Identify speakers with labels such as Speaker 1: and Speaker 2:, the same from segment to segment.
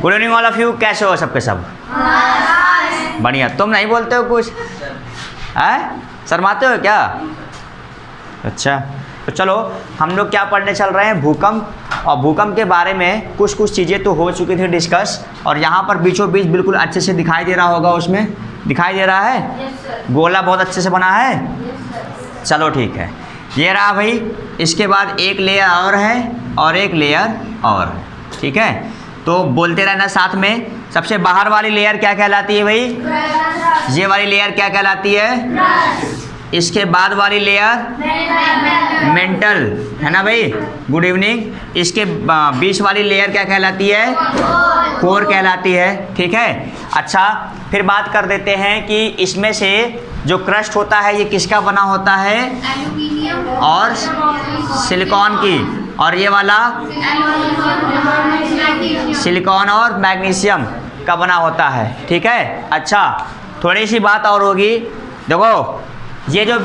Speaker 1: Good evening all of you, कैसे हो सबके सब? बढ़िया। तुम नहीं बोलते हो कुछ, है शर्माते हो क्या? अच्छा, तो चलो हम लोग क्या पढ़ने चल रहे हैं, भूकंप। और भूकंप के बारे में कुछ कुछ चीज़ें तो हो चुकी थी डिस्कस, और यहाँ पर बीचों बीच बिल्कुल अच्छे से दिखाई दे रहा होगा, उसमें दिखाई दे रहा है गोला बहुत अच्छे से बना है। चलो ठीक है, ये रहा भाई। इसके बाद एक लेयर और है और एक लेयर और, ठीक है। तो बोलते रहना साथ में। सबसे बाहर वाली लेयर क्या कहलाती है भाई? ये वाली लेयर क्या कहलाती है? इसके बाद वाली लेयर मेंटल, है ना भाई? Good evening. इसके बीच वाली लेयर क्या कहलाती है? कोर कहलाती है, ठीक है। अच्छा, फिर बात कर देते हैं कि इसमें से जो क्रस्ट होता है ये किसका बना होता है? एल्यूमीनियम और सिलिकॉन की। और ये वाला सिलिकॉन और मैग्नीशियम का बना होता है, ठीक है। अच्छा, थोड़ी सी बात और होगी। देखो, ये जो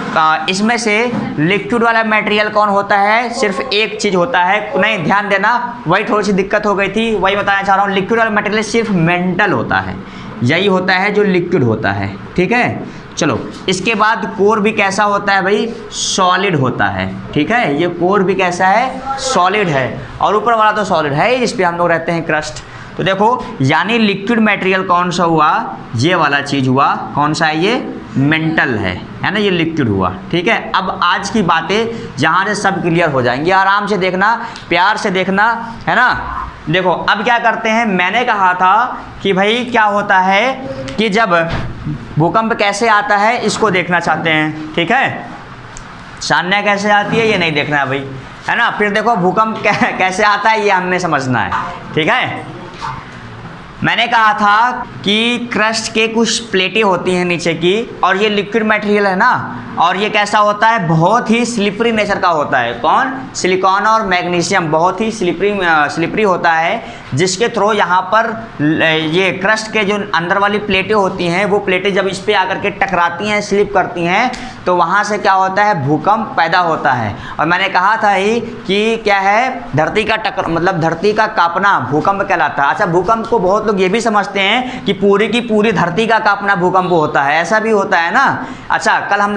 Speaker 1: इसमें से लिक्विड वाला मटेरियल कौन होता है? सिर्फ एक चीज़ होता है, नहीं ध्यान देना, वही थोड़ी सी दिक्कत हो गई थी, वही बताना चाह रहा हूँ। लिक्विड वाला मटेरियल सिर्फ मेंटल होता है, यही होता है जो लिक्विड होता है, ठीक है। चलो, इसके बाद कोर भी कैसा होता है भाई? सॉलिड होता है, ठीक है। ये कोर भी कैसा है? सॉलिड है। और ऊपर वाला तो सॉलिड है जिस पे हम लोग रहते हैं, क्रस्ट। तो देखो, यानी लिक्विड मटेरियल कौन सा हुआ? ये वाला चीज़ हुआ। कौन सा है ये? मेंटल है ना, ये लिक्विड हुआ, ठीक है। अब आज की बातें जहाँ से सब क्लियर हो जाएंगी, आराम से देखना, प्यार से देखना, है ना। देखो, अब क्या करते हैं, मैंने कहा था कि भाई क्या होता है कि जब भूकंप कैसे आता है इसको देखना चाहते हैं, ठीक है। सान्या कैसे आती है ये नहीं देखना है भाई, है ना। फिर देखो भूकंप कैसे आता है ये हमें समझना है, ठीक है। मैंने कहा था कि क्रस्ट के कुछ प्लेटें होती हैं नीचे की, और ये लिक्विड मटेरियल है ना, और ये कैसा होता है? बहुत ही स्लिपरी नेचर का होता है। कौन? सिलिकॉन और मैग्नीशियम बहुत ही स्लिपरी होता है, जिसके थ्रू यहाँ पर ये क्रस्ट के जो अंदर वाली प्लेटें होती हैं, वो प्लेटें जब इस पे आकर के टकराती हैं, स्लिप करती हैं, तो वहाँ से क्या होता है? भूकंप पैदा होता है। और मैंने कहा था ही कि क्या है, धरती का मतलब धरती का कांपना भूकंप कहलाता है। अच्छा, भूकंप को बहुत लोग ये भी समझते हैं कि पूरी की पूरी धरती का कांपना भूकंप होता है, ऐसा भी होता है ना। अच्छा, कल हम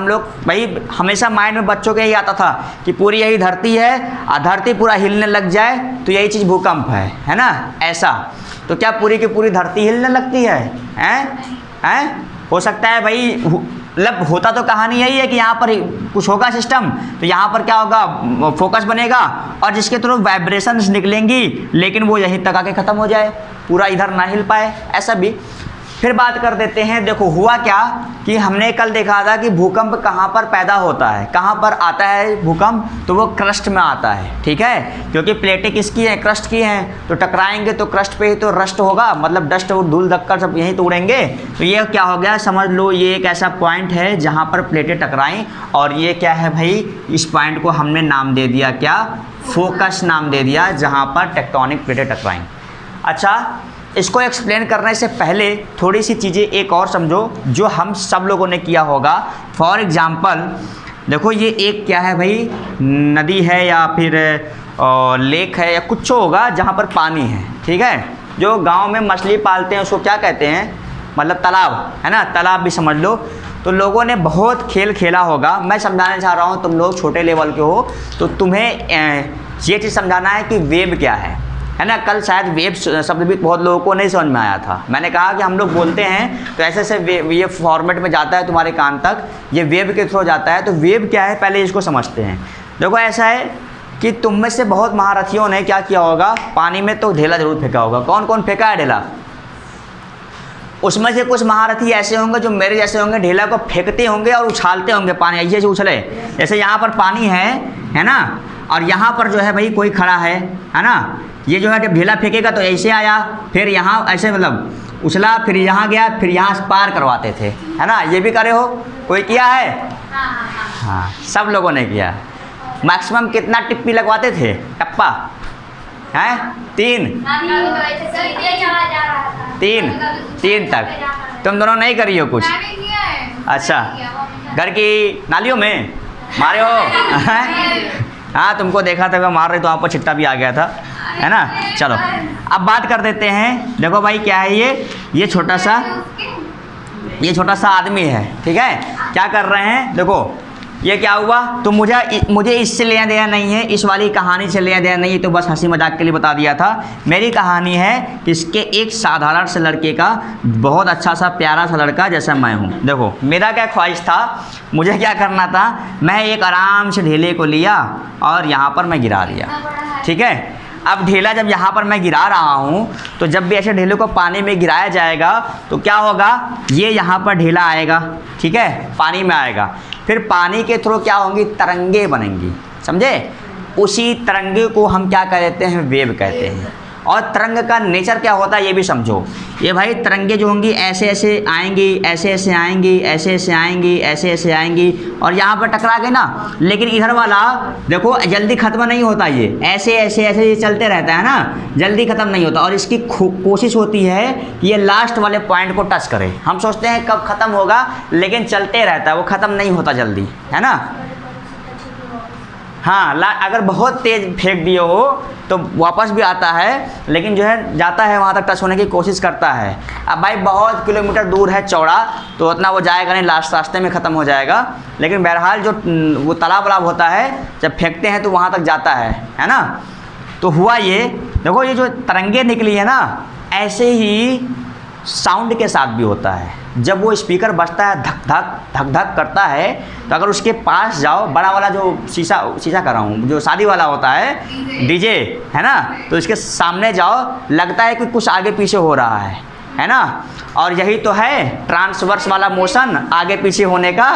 Speaker 1: लोग भाई हमेशा माइंड में बच्चों के यही आता था कि पूरी यही धरती है और धरती पूरा हिलने लग जाए तो यही चीज़ भूकंप है ना, ऐसा। तो क्या पूरी की पूरी धरती हिलने लगती है? हैं? हो सकता है भाई, मतलब होता तो कहानी यही है कि यहाँ पर कुछ होगा सिस्टम, तो यहाँ पर क्या होगा? फोकस बनेगा और जिसके थ्रू वाइब्रेशंस निकलेंगी, लेकिन वो यहीं तक आके ख़त्म हो जाए, पूरा इधर ना हिल पाए, ऐसा भी। फिर बात कर देते हैं। देखो, हुआ क्या कि हमने कल देखा था कि भूकंप कहाँ पर पैदा होता है, कहाँ पर आता है भूकंप? तो वो क्रस्ट में आता है, ठीक है। क्योंकि प्लेटें किसकी हैं? क्रस्ट की हैं। तो टकराएंगे तो क्रस्ट पे ही तो रस्ट होगा, मतलब डस्ट और धूल धक्कर सब यहीं तो उड़ेंगे। तो ये क्या हो गया, समझ लो, ये एक ऐसा पॉइंट है जहाँ पर प्लेटें टकराएँ, और ये क्या है भाई, इस पॉइंट को हमने नाम दे दिया क्या? फोकस नाम दे दिया, जहाँ पर टेक्टोनिक प्लेटें टकराएँ। अच्छा, इसको एक्सप्लेन करने से पहले थोड़ी सी चीज़ें एक और समझो जो हम सब लोगों ने किया होगा। फॉर एग्ज़ाम्पल, देखो ये एक क्या है भाई, नदी है या फिर लेक है या कुछ होगा जहाँ पर पानी है, ठीक है। जो गांव में मछली पालते हैं उसको क्या कहते हैं? मतलब तालाब, है ना, तालाब भी समझ लो। तो लोगों ने बहुत खेल खेला होगा। मैं समझाना चाह रहा हूँ, तुम लोग छोटे लेवल के हो तो तुम्हें ये चीज़ समझाना है कि वेब क्या है ना। कल शायद वेब शब्द भी बहुत लोगों को नहीं समझ में आया था। मैंने कहा कि हम लोग बोलते हैं तो ऐसे ऐसे ये फॉर्मेट में जाता है तुम्हारे कान तक, ये वेब के थ्रू जाता है। तो वेब क्या है पहले इसको समझते हैं। देखो, ऐसा है कि तुम में से बहुत महारथियों ने क्या किया होगा, पानी में तो ढेला जरूर फेंका होगा। कौन कौन फेंका है ढेला? उसमें से कुछ महारथी ऐसे होंगे जो मेरे जैसे होंगे, ढेला को फेंकते होंगे और उछालते होंगे, पानी ऐसे ऐसे उछले। जैसे यहाँ पर पानी है ना, और यहाँ पर जो है भाई कोई खड़ा है ना। ये जो है जब ढेला फेंकेगा तो ऐसे आया, फिर यहाँ ऐसे मतलब उछला, फिर यहाँ गया, फिर यहाँ पार करवाते थे, है ना। ये भी करे हो, कोई किया है? हाँ, सब लोगों ने किया। मैक्सिमम कितना टिप्पी लगवाते थे? टप्पा है 3 तक। तुम दोनों नहीं करी हो कुछ? अच्छा, घर की नालियों में मारे हो? हाँ, तुमको देखा था मार रहे तो वहाँ पर छिट्टा भी आ गया था, है ना। चलो, अब बात कर देते हैं, देखो भाई क्या है ये छोटा सा आदमी है, ठीक है। क्या कर रहे हैं, देखो ये क्या हुआ, तो मुझे इससे लेना देना नहीं है, इस वाली कहानी से लेना देना नहीं है, तो बस हंसी मजाक के लिए बता दिया था। मेरी कहानी है इसके एक साधारण से लड़के का, बहुत अच्छा सा प्यारा सा लड़का जैसा मैं हूँ। देखो मेरा क्या ख्वाहिश था, मुझे क्या करना था, मैं एक आराम से ढेले को लिया और यहाँ पर मैं गिरा दिया, ठीक है। अब ढेला जब यहाँ पर मैं गिरा रहा हूँ, तो जब भी ऐसे ढेले को पानी में गिराया जाएगा तो क्या होगा, ये यहाँ पर ढेला आएगा, ठीक है, पानी में आएगा, फिर पानी के थ्रू क्या होंगी, तरंगे बनेंगी, समझे। उसी तरंगे को हम क्या कहते हैं, वेव कहते हैं। और तरंग का नेचर क्या होता है ये भी समझो। ये भाई तरंगे जो होंगी ऐसे ऐसे आएंगी, ऐसे ऐसे आएंगी, ऐसे ऐसे आएंगी, ऐसे ऐसे आएंगी और यहाँ पर टकरा गए ना। लेकिन इधर वाला देखो जल्दी ख़त्म नहीं होता, ये ऐसे ऐसे ऐसे ये चलते रहता है ना, जल्दी ख़त्म नहीं होता। और इसकी कोशिश होती है कि ये लास्ट वाले पॉइंट को टच करे। हम सोचते हैं कब ख़त्म होगा, लेकिन चलते रहता है, वो ख़त्म नहीं होता जल्दी, है ना। हाँ, अगर बहुत तेज़ फेंक दिए हो तो वापस भी आता है, लेकिन जो है जाता है वहाँ तक टच होने की कोशिश करता है। अब भाई बहुत किलोमीटर दूर है चौड़ा, तो उतना वो जाएगा नहीं, लास्ट रास्ते में ख़त्म हो जाएगा। लेकिन बहरहाल जो वो तालाब वालाब होता है, जब फेंकते हैं तो वहाँ तक जाता है ना। तो हुआ ये, देखो ये जो तरंगे निकली है ना, ऐसे ही साउंड के साथ भी होता है। जब वो स्पीकर बजता है, धक धक धक धक करता है, तो अगर उसके पास जाओ, बड़ा वाला जो शीशा कर रहा हूँ, जो शादी वाला होता है डीजे, है ना, तो इसके सामने जाओ, लगता है कि कुछ आगे पीछे हो रहा है ना। और यही तो है ट्रांसवर्स वाला मोशन, आगे पीछे होने का,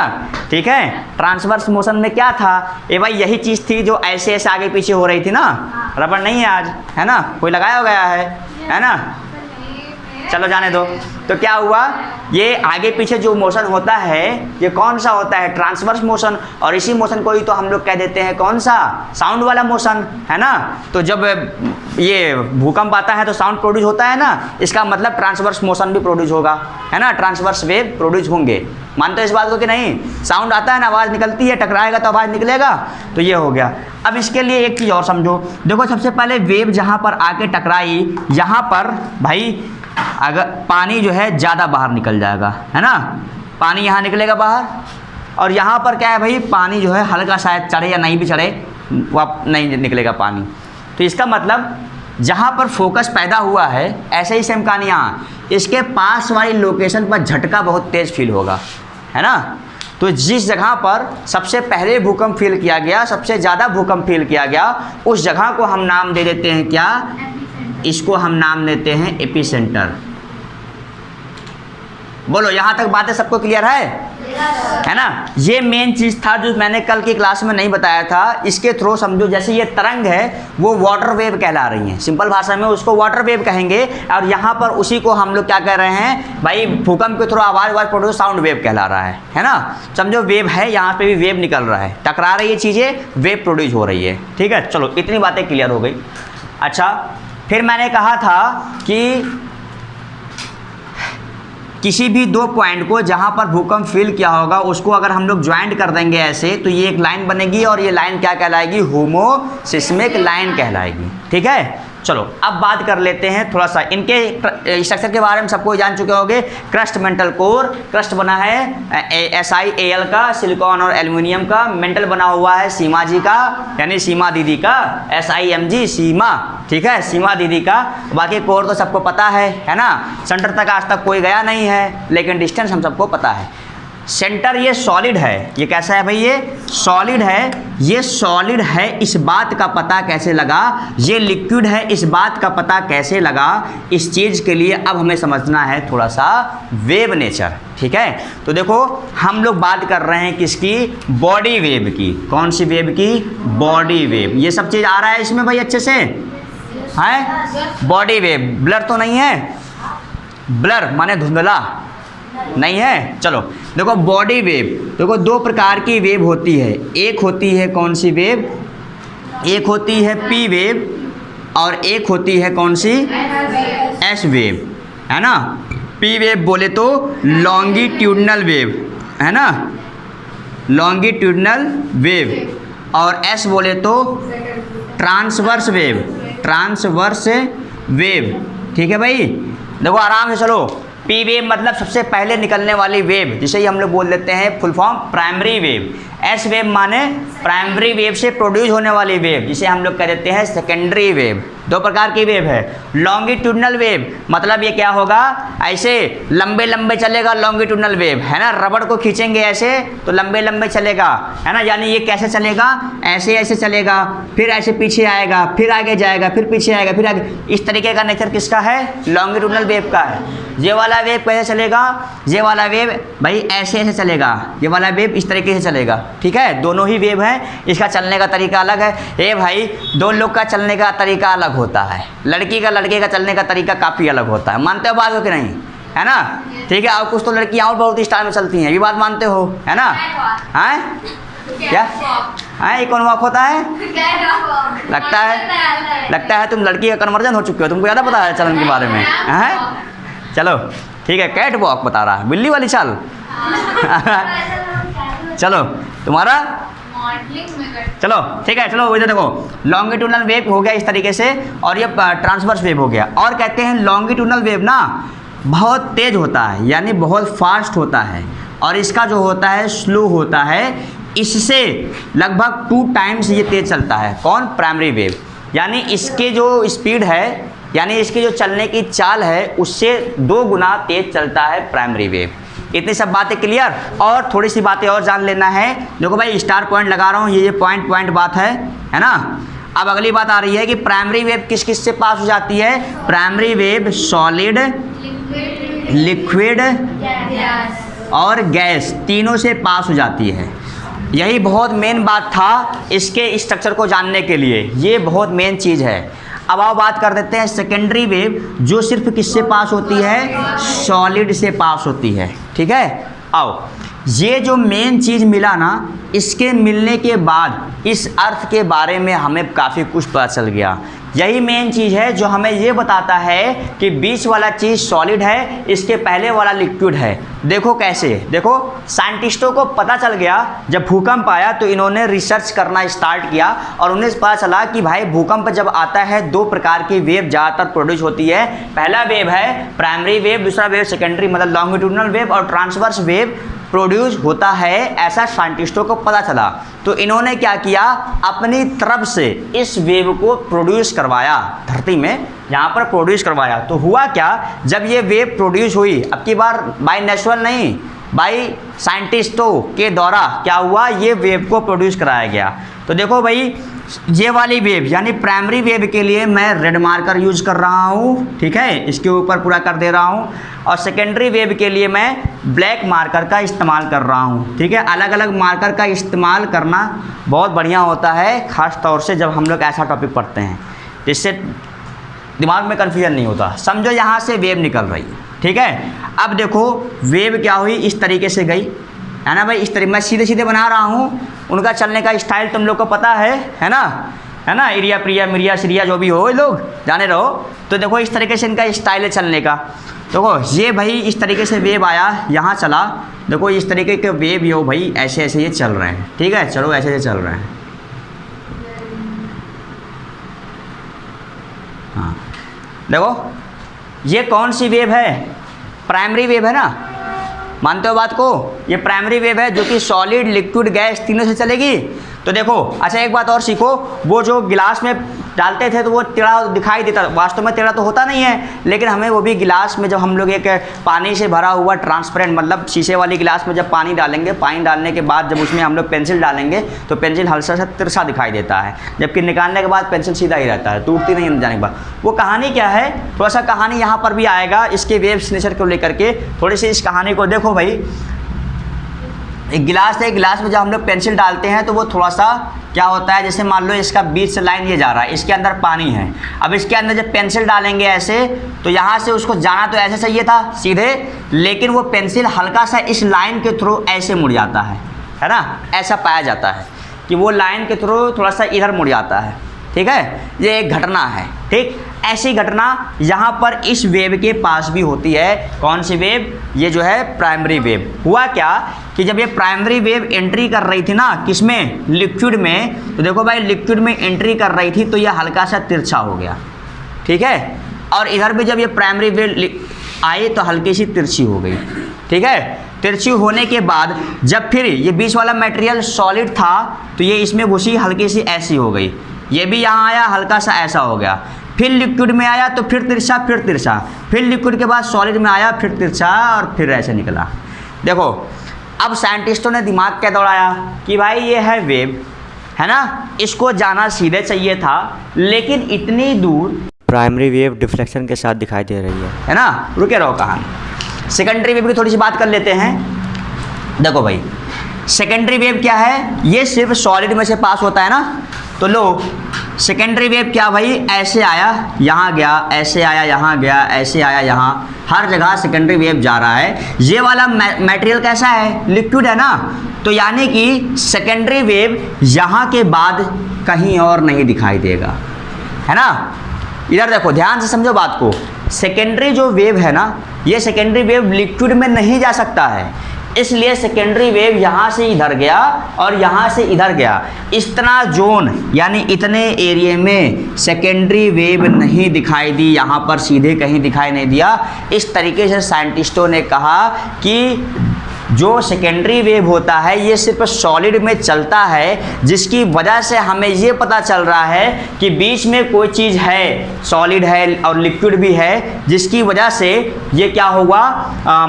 Speaker 1: ठीक है। ट्रांसवर्स मोशन में क्या था, ये भाई यही चीज़ थी जो ऐसे ऐसे आगे पीछे हो रही थी ना। रबड़ नहीं है आज, है ना, कोई लगाया गया है ना, चलो जाने दो। तो क्या हुआ, ये आगे पीछे जो मोशन होता है, ये कौन सा होता है, ट्रांसवर्स मोशन। और इसी मोशन को ही तो हम लोग कह देते हैं कौन सा, साउंड वाला मोशन, है ना। तो जब ये भूकंप आता है तो साउंड प्रोड्यूस होता है ना, इसका मतलब ट्रांसवर्स मोशन भी प्रोड्यूस होगा, है ना, ट्रांसवर्स वेव प्रोड्यूस होंगे। मानते हो इस बात को कि नहीं। साउंड आता है ना, आवाज़ निकलती है, टकराएगा तो आवाज़ निकलेगा, तो ये हो गया। अब इसके लिए एक चीज़ और समझो, देखो सबसे पहले वेव जहाँ पर आके टकराई, यहाँ पर भाई अगर पानी जो है ज़्यादा बाहर निकल जाएगा, है ना, पानी यहाँ निकलेगा बाहर। और यहाँ पर क्या है भाई, पानी जो है हल्का शायद चढ़े या नहीं भी चढ़े, वह नहीं निकलेगा पानी। तो इसका मतलब जहाँ पर फोकस पैदा हुआ है, ऐसे ही सेम कहानी यहाँ, इसके पास वाली लोकेशन पर झटका बहुत तेज़ फील होगा, है ना। तो जिस जगह पर सबसे पहले भूकंप फील किया गया, सबसे ज़्यादा भूकंप फील किया गया, उस जगह को हम नाम दे देते हैं क्या, इसको हम नाम देते हैं एपिसेंटर। बोलो यहाँ तक बातें सबको क्लियर है ना। ये मेन चीज़ था जो मैंने कल की क्लास में नहीं बताया था। इसके थ्रू समझो, जैसे ये तरंग है वो वाटर वेव कहला रही हैं, सिंपल भाषा में उसको वाटर वेव कहेंगे। और यहाँ पर उसी को हम लोग क्या कह रहे हैं भाई, भूकंप के थ्रू आवाज़ प्रोड्यूस, साउंड वेव कहला रहा है ना। समझो वेव है, यहाँ पे भी वेव निकल रहा है, टकरा रही है चीज़ें, वेव प्रोड्यूस हो रही है, ठीक है। चलो इतनी बातें क्लियर हो गई। अच्छा, फिर मैंने कहा था कि किसी भी दो पॉइंट को जहाँ पर भूकंप फील किया होगा, उसको अगर हम लोग ज्वाइंट कर देंगे ऐसे, तो ये एक लाइन बनेगी और ये लाइन क्या कहलाएगी, होमोसिस्मिक लाइन कहलाएगी, ठीक है। चलो अब बात कर लेते हैं थोड़ा सा इनके स्ट्रक्चर के बारे में। सबको जान चुके होंगे, क्रस्ट मेंटल कोर, क्रस्ट बना है SiAl का, सिलिकॉन और एल्युमिनियम का। मेंटल बना हुआ है सीमा जी का, यानी सीमा दीदी का, SIMG सीमा, ठीक है, सीमा दीदी का। बाकी कोर तो सबको पता है ना। सेंटर तक आज तक कोई गया नहीं है, लेकिन डिस्टेंस हम सबको पता है। सेंटर ये सॉलिड है, ये कैसा है भाई, ये सॉलिड है। ये सॉलिड है, इस बात का पता कैसे लगा, ये लिक्विड है, इस बात का पता कैसे लगा। इस चीज़ के लिए अब हमें समझना है थोड़ा सा वेव नेचर, ठीक है। तो देखो हम लोग बात कर रहे हैं किसकी, बॉडी वेव की। कौन सी वेव की, बॉडी वेव। ये सब चीज़ आ रहा है इसमें भाई अच्छे से, है बॉडी वेव। ब्लर तो नहीं है, ब्लर माने धुंधला नहीं है। चलो देखो बॉडी वेव, देखो दो प्रकार की वेव होती है। एक होती है कौन सी वेव, एक होती है पी वेव और एक होती है कौन सी, एस वेव, है ना। पी वेव बोले तो लॉन्गिट्यूडनल वेव, है ना, लॉन्गिट्यूडनल वेव। और एस बोले तो ट्रांसवर्स वेव, ट्रांसवर्स वेव। ठीक है भाई, देखो आराम से चलो। पी वेव मतलब सबसे पहले निकलने वाली वेव, जिसे ही हम लोग बोल देते हैं full form primary wave. S wave माने प्राइमरी वेव से प्रोड्यूस होने वाली वेव, जिसे हम लोग कह देते हैं सेकेंडरी वेव। दो प्रकार की वेव है। लॉन्गिट्यूडनल वेव मतलब ये क्या होगा, ऐसे लंबे लंबे चलेगा लॉन्गिट्यूडनल वेव, है ना। रबड़ को खींचेंगे ऐसे तो लंबे लंबे चलेगा, है ना। यानी ये कैसे चलेगा, ऐसे ऐसे चलेगा, फिर ऐसे पीछे आएगा, फिर आगे जाएगा, फिर पीछे आएगा, फिर आगे। इस तरीके का नेचर किसका है, लॉन्गिट्यूडनल वेव का है। ये वाला वेव कैसे चलेगा, ये वाला वेव भाई ऐसे ऐसे चलेगा, ये वाला वेव इस तरीके से चलेगा। ठीक है, दोनों ही वेव है, इसका चलने का तरीका अलग है। ये भाई दो लोग का चलने का तरीका अलग होता है, लड़की का लड़के का चलने का तरीका काफ़ी अलग होता है। मानते हो बात हो कि नहीं, है ना। ठीक है, और कुछ तो लड़कियाँ और बहुत स्टाइल में चलती हैं, ये बात मानते हो, है ना। हैं क्या है, ये कौन वॉक होता है, लगता है तुम लड़की का कन्वर्जन हो चुके हो, तुमको ज़्यादा पता है चलन के बारे में, हैं। चलो ठीक है, कैट वॉक बता रहा है, बिल्ली वाली चाल। चलो तुम्हारा चलो ठीक है, चलो इधर देखो। लॉन्गिट्यूडनल वेव हो गया इस तरीके से, और ये ट्रांसवर्स वेव हो गया। और कहते हैं लॉन्गिट्यूडनल वेव ना बहुत तेज होता है, यानी बहुत फास्ट होता है, और इसका जो होता है स्लो होता है। इससे लगभग 2 टाइम्स ये तेज चलता है। कौन, प्राइमरी वेव। यानी इसके जो स्पीड है, यानी इसकी जो चलने की चाल है, उससे 2 गुना तेज चलता है प्राइमरी वेव। इतनी सब बातें क्लियर। और थोड़ी सी बातें और जान लेना है। देखो भाई स्टार पॉइंट लगा रहा हूँ, ये पॉइंट बात है ना। अब अगली बात आ रही है कि प्राइमरी वेव किस किस से पास हो जाती है। प्राइमरी वेव सॉलिड, लिक्विड और गैस तीनों से पास हो जाती है। यही बहुत मेन बात था इसके स्ट्रक्चर को जानने के लिए, ये बहुत मेन चीज़ है। अब आओ बात कर देते हैं सेकेंडरी वेव, जो सिर्फ किससे पास होती है, सॉलिड से पास होती है। ठीक है, आओ ये जो मेन चीज़ मिला ना, इसके मिलने के बाद इस अर्थ के बारे में हमें काफ़ी कुछ पता चल गया। यही मेन चीज़ है जो हमें ये बताता है कि बीच वाला चीज़ सॉलिड है, इसके पहले वाला लिक्विड है। देखो कैसे, देखो साइंटिस्टों को पता चल गया जब भूकंप आया तो इन्होंने रिसर्च करना स्टार्ट किया, और उन्हें पता चला कि भाई भूकंप जब आता है 2 प्रकार की वेव ज़्यादातर प्रोड्यूस होती है। पहला वेव है प्राइमरी वेव, दूसरा वेव सेकेंडरी मतलब लॉन्गिट्यूडनल वेव, और ट्रांसवर्स वेव प्रोड्यूस होता है, ऐसा साइंटिस्टों को पता चला। तो इन्होंने क्या किया, अपनी तरफ से इस वेव को प्रोड्यूस करवाया धरती में, यहाँ पर प्रोड्यूस करवाया। तो हुआ क्या, जब ये वेव प्रोड्यूस हुई, अब की बार बाय नेचुरल नहीं, बाय साइंटिस्टों के द्वारा क्या हुआ, ये वेव को प्रोड्यूस कराया गया। तो देखो भाई ये वाली वेव यानी प्राइमरी वेव के लिए मैं रेड मार्कर यूज कर रहा हूँ, ठीक है, इसके ऊपर पूरा कर दे रहा हूँ। और सेकेंडरी वेव के लिए मैं ब्लैक मार्कर का इस्तेमाल कर रहा हूँ, ठीक है। अलग अलग मार्कर का इस्तेमाल करना बहुत बढ़िया होता है, ख़ास तौर से जब हम लोग ऐसा टॉपिक पढ़ते हैं, जिससे दिमाग में कन्फ्यूजन नहीं होता। समझो यहाँ से वेव निकल रही है, ठीक है। अब देखो वेव क्या हुई, इस तरीके से गई, है ना भाई। इस तरीके मैं सीधे सीधे बना रहा हूँ, उनका चलने का स्टाइल तुम लोग को पता है ना। इरिया प्रिया मिरिया सिरिया जो भी हो, ये लोग जाने रहो। तो देखो इस तरीके से इनका स्टाइल है चलने का। देखो ये भाई इस तरीके से वेव आया, यहाँ चला। देखो इस तरीके के वेव यो भाई ऐसे ऐसे ये चल रहे हैं, ठीक है। चलो ऐसे ऐसे चल रहे हैं, हाँ। देखो ये कौन सी वेव है, प्राइमरी वेव है ना, मानते हो बात को। ये प्राइमरी वेव है जो कि सॉलिड, लिक्विड, गैस तीनों से चलेगी। तो देखो अच्छा एक बात और सीखो, वो जो गिलास में डालते थे तो वो टेढ़ा दिखाई देता, वास्तव में टेढ़ा तो होता नहीं है, लेकिन हमें वो भी गिलास में जब हम लोग एक पानी से भरा हुआ ट्रांसपेरेंट मतलब शीशे वाली गिलास में जब पानी डालेंगे, पानी डालने के बाद जब उसमें हम लोग पेंसिल डालेंगे तो पेंसिल हल्का सा तिरछा दिखाई देता है, जबकि निकालने के बाद पेंसिल सीधा ही रहता है, टूटती नहीं जाने के बाद। वो कहानी क्या है, थोड़ा सा कहानी यहाँ पर भी आएगा इसके वेव्स नेचर को लेकर के। थोड़ी सी इस कहानी को देखो भाई। एक गिलास है, गिलास में जब हम लोग पेंसिल डालते हैं तो वो थोड़ा सा क्या होता है, जैसे मान लो इसका बीच से लाइन ये जा रहा है, इसके अंदर पानी है। अब इसके अंदर जब पेंसिल डालेंगे ऐसे, तो यहाँ से उसको जाना तो ऐसे सही था सीधे, लेकिन वो पेंसिल हल्का सा इस लाइन के थ्रू ऐसे मुड़ जाता है ना। ऐसा पाया जाता है कि वो लाइन के थ्रू थोड़ा सा इधर मुड़ जाता है, ठीक है। ये एक घटना है, ठीक। ऐसी घटना यहाँ पर इस वेव के पास भी होती है। कौन सी वेव, ये जो है प्राइमरी वेव। हुआ क्या कि जब ये प्राइमरी वेव एंट्री कर रही थी ना, किसमें, लिक्विड में, तो देखो भाई लिक्विड में एंट्री कर रही थी तो ये हल्का सा तिरछा हो गया, ठीक है। और इधर भी जब ये प्राइमरी वेव आई तो हल्की सी तिरछी हो गई, ठीक है। तिरछी होने के बाद जब फिर ये बीच वाला मटेरियल सॉलिड था तो ये इसमें घुसी, हल्की सी ऐसी हो गई, ये भी यहाँ आया हल्का सा ऐसा हो गया, फिर लिक्विड में आया तो फिर तिरछा, फिर तिरछा, फिर लिक्विड के बाद सॉलिड में आया, फिर तिरछा और फिर ऐसे निकला। देखो अब साइंटिस्टों ने दिमाग क्या दौड़ाया कि भाई ये है वेव, है ना, इसको जाना सीधे चाहिए था, लेकिन इतनी दूर
Speaker 2: प्राइमरी वेव डिफ्लेक्शन के साथ दिखाई दे रही है
Speaker 1: ना। रुके रहो कहाँ, सेकेंडरी वेव की थोड़ी सी बात कर लेते हैं। देखो भाई सेकेंडरी वेव क्या है, ये सिर्फ सॉलिड में से पास होता है ना, तो लो सेकेंडरी वेव क्या भाई, ऐसे आया यहाँ गया, ऐसे आया यहाँ गया, ऐसे आया यहाँ, हर जगह सेकेंडरी वेव जा रहा है। ये वाला मटेरियल कैसा है, लिक्विड है ना, तो यानी कि सेकेंडरी वेव यहाँ के बाद कहीं और नहीं दिखाई देगा, है ना। इधर देखो ध्यान से समझो बात को, सेकेंडरी जो वेव है ना, ये सेकेंडरी वेव लिक्विड में नहीं जा सकता है, इसलिए सेकेंडरी वेव यहाँ से इधर गया और यहाँ से इधर गया। इतना जोन यानी इतने एरिया में सेकेंडरी वेव नहीं दिखाई दी, यहाँ पर सीधे कहीं दिखाई नहीं दिया। इस तरीके से साइंटिस्टों ने कहा कि जो सेकेंडरी वेव होता है ये सिर्फ सॉलिड में चलता है, जिसकी वजह से हमें ये पता चल रहा है कि बीच में कोई चीज़ है, सॉलिड है और लिक्विड भी है, जिसकी वजह से ये क्या होगा,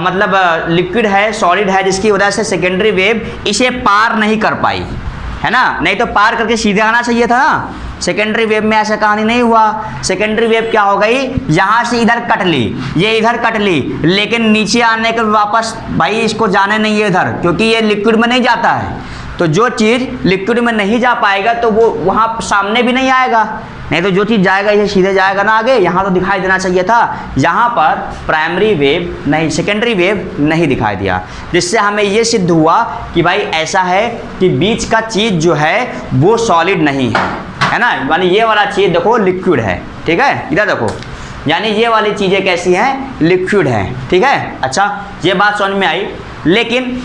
Speaker 1: मतलब लिक्विड है सॉलिड है, जिसकी वजह से सेकेंडरी वेव इसे पार नहीं कर पाई, है ना। नहीं तो पार करके सीधे आना चाहिए था ना, सेकेंडरी वेव में ऐसा कहानी नहीं हुआ। सेकेंडरी वेव क्या हो गई, यहाँ से इधर कट ली, ये इधर कट ली, लेकिन नीचे आने के वापस भाई इसको जाने नहीं है इधर, क्योंकि ये लिक्विड में नहीं जाता है। तो जो चीज़ लिक्विड में नहीं जा पाएगा तो वो वहाँ सामने भी नहीं आएगा, नहीं तो जो चीज़ जाएगा इसे सीधे जाएगा ना आगे, यहाँ तो दिखाई देना चाहिए था। यहाँ पर प्राइमरी वेव नहीं, सेकेंडरी वेव नहीं दिखाई दिया, जिससे हमें ये सिद्ध हुआ कि भाई ऐसा है कि बीच का चीज़ जो है वो सॉलिड नहीं है ना, यानी ये वाला चीज़ देखो लिक्विड है, ठीक है। इधर देखो यानी ये वाली चीज़ें कैसी हैं, लिक्विड हैं, ठीक है। अच्छा ये बात समझ में आई, लेकिन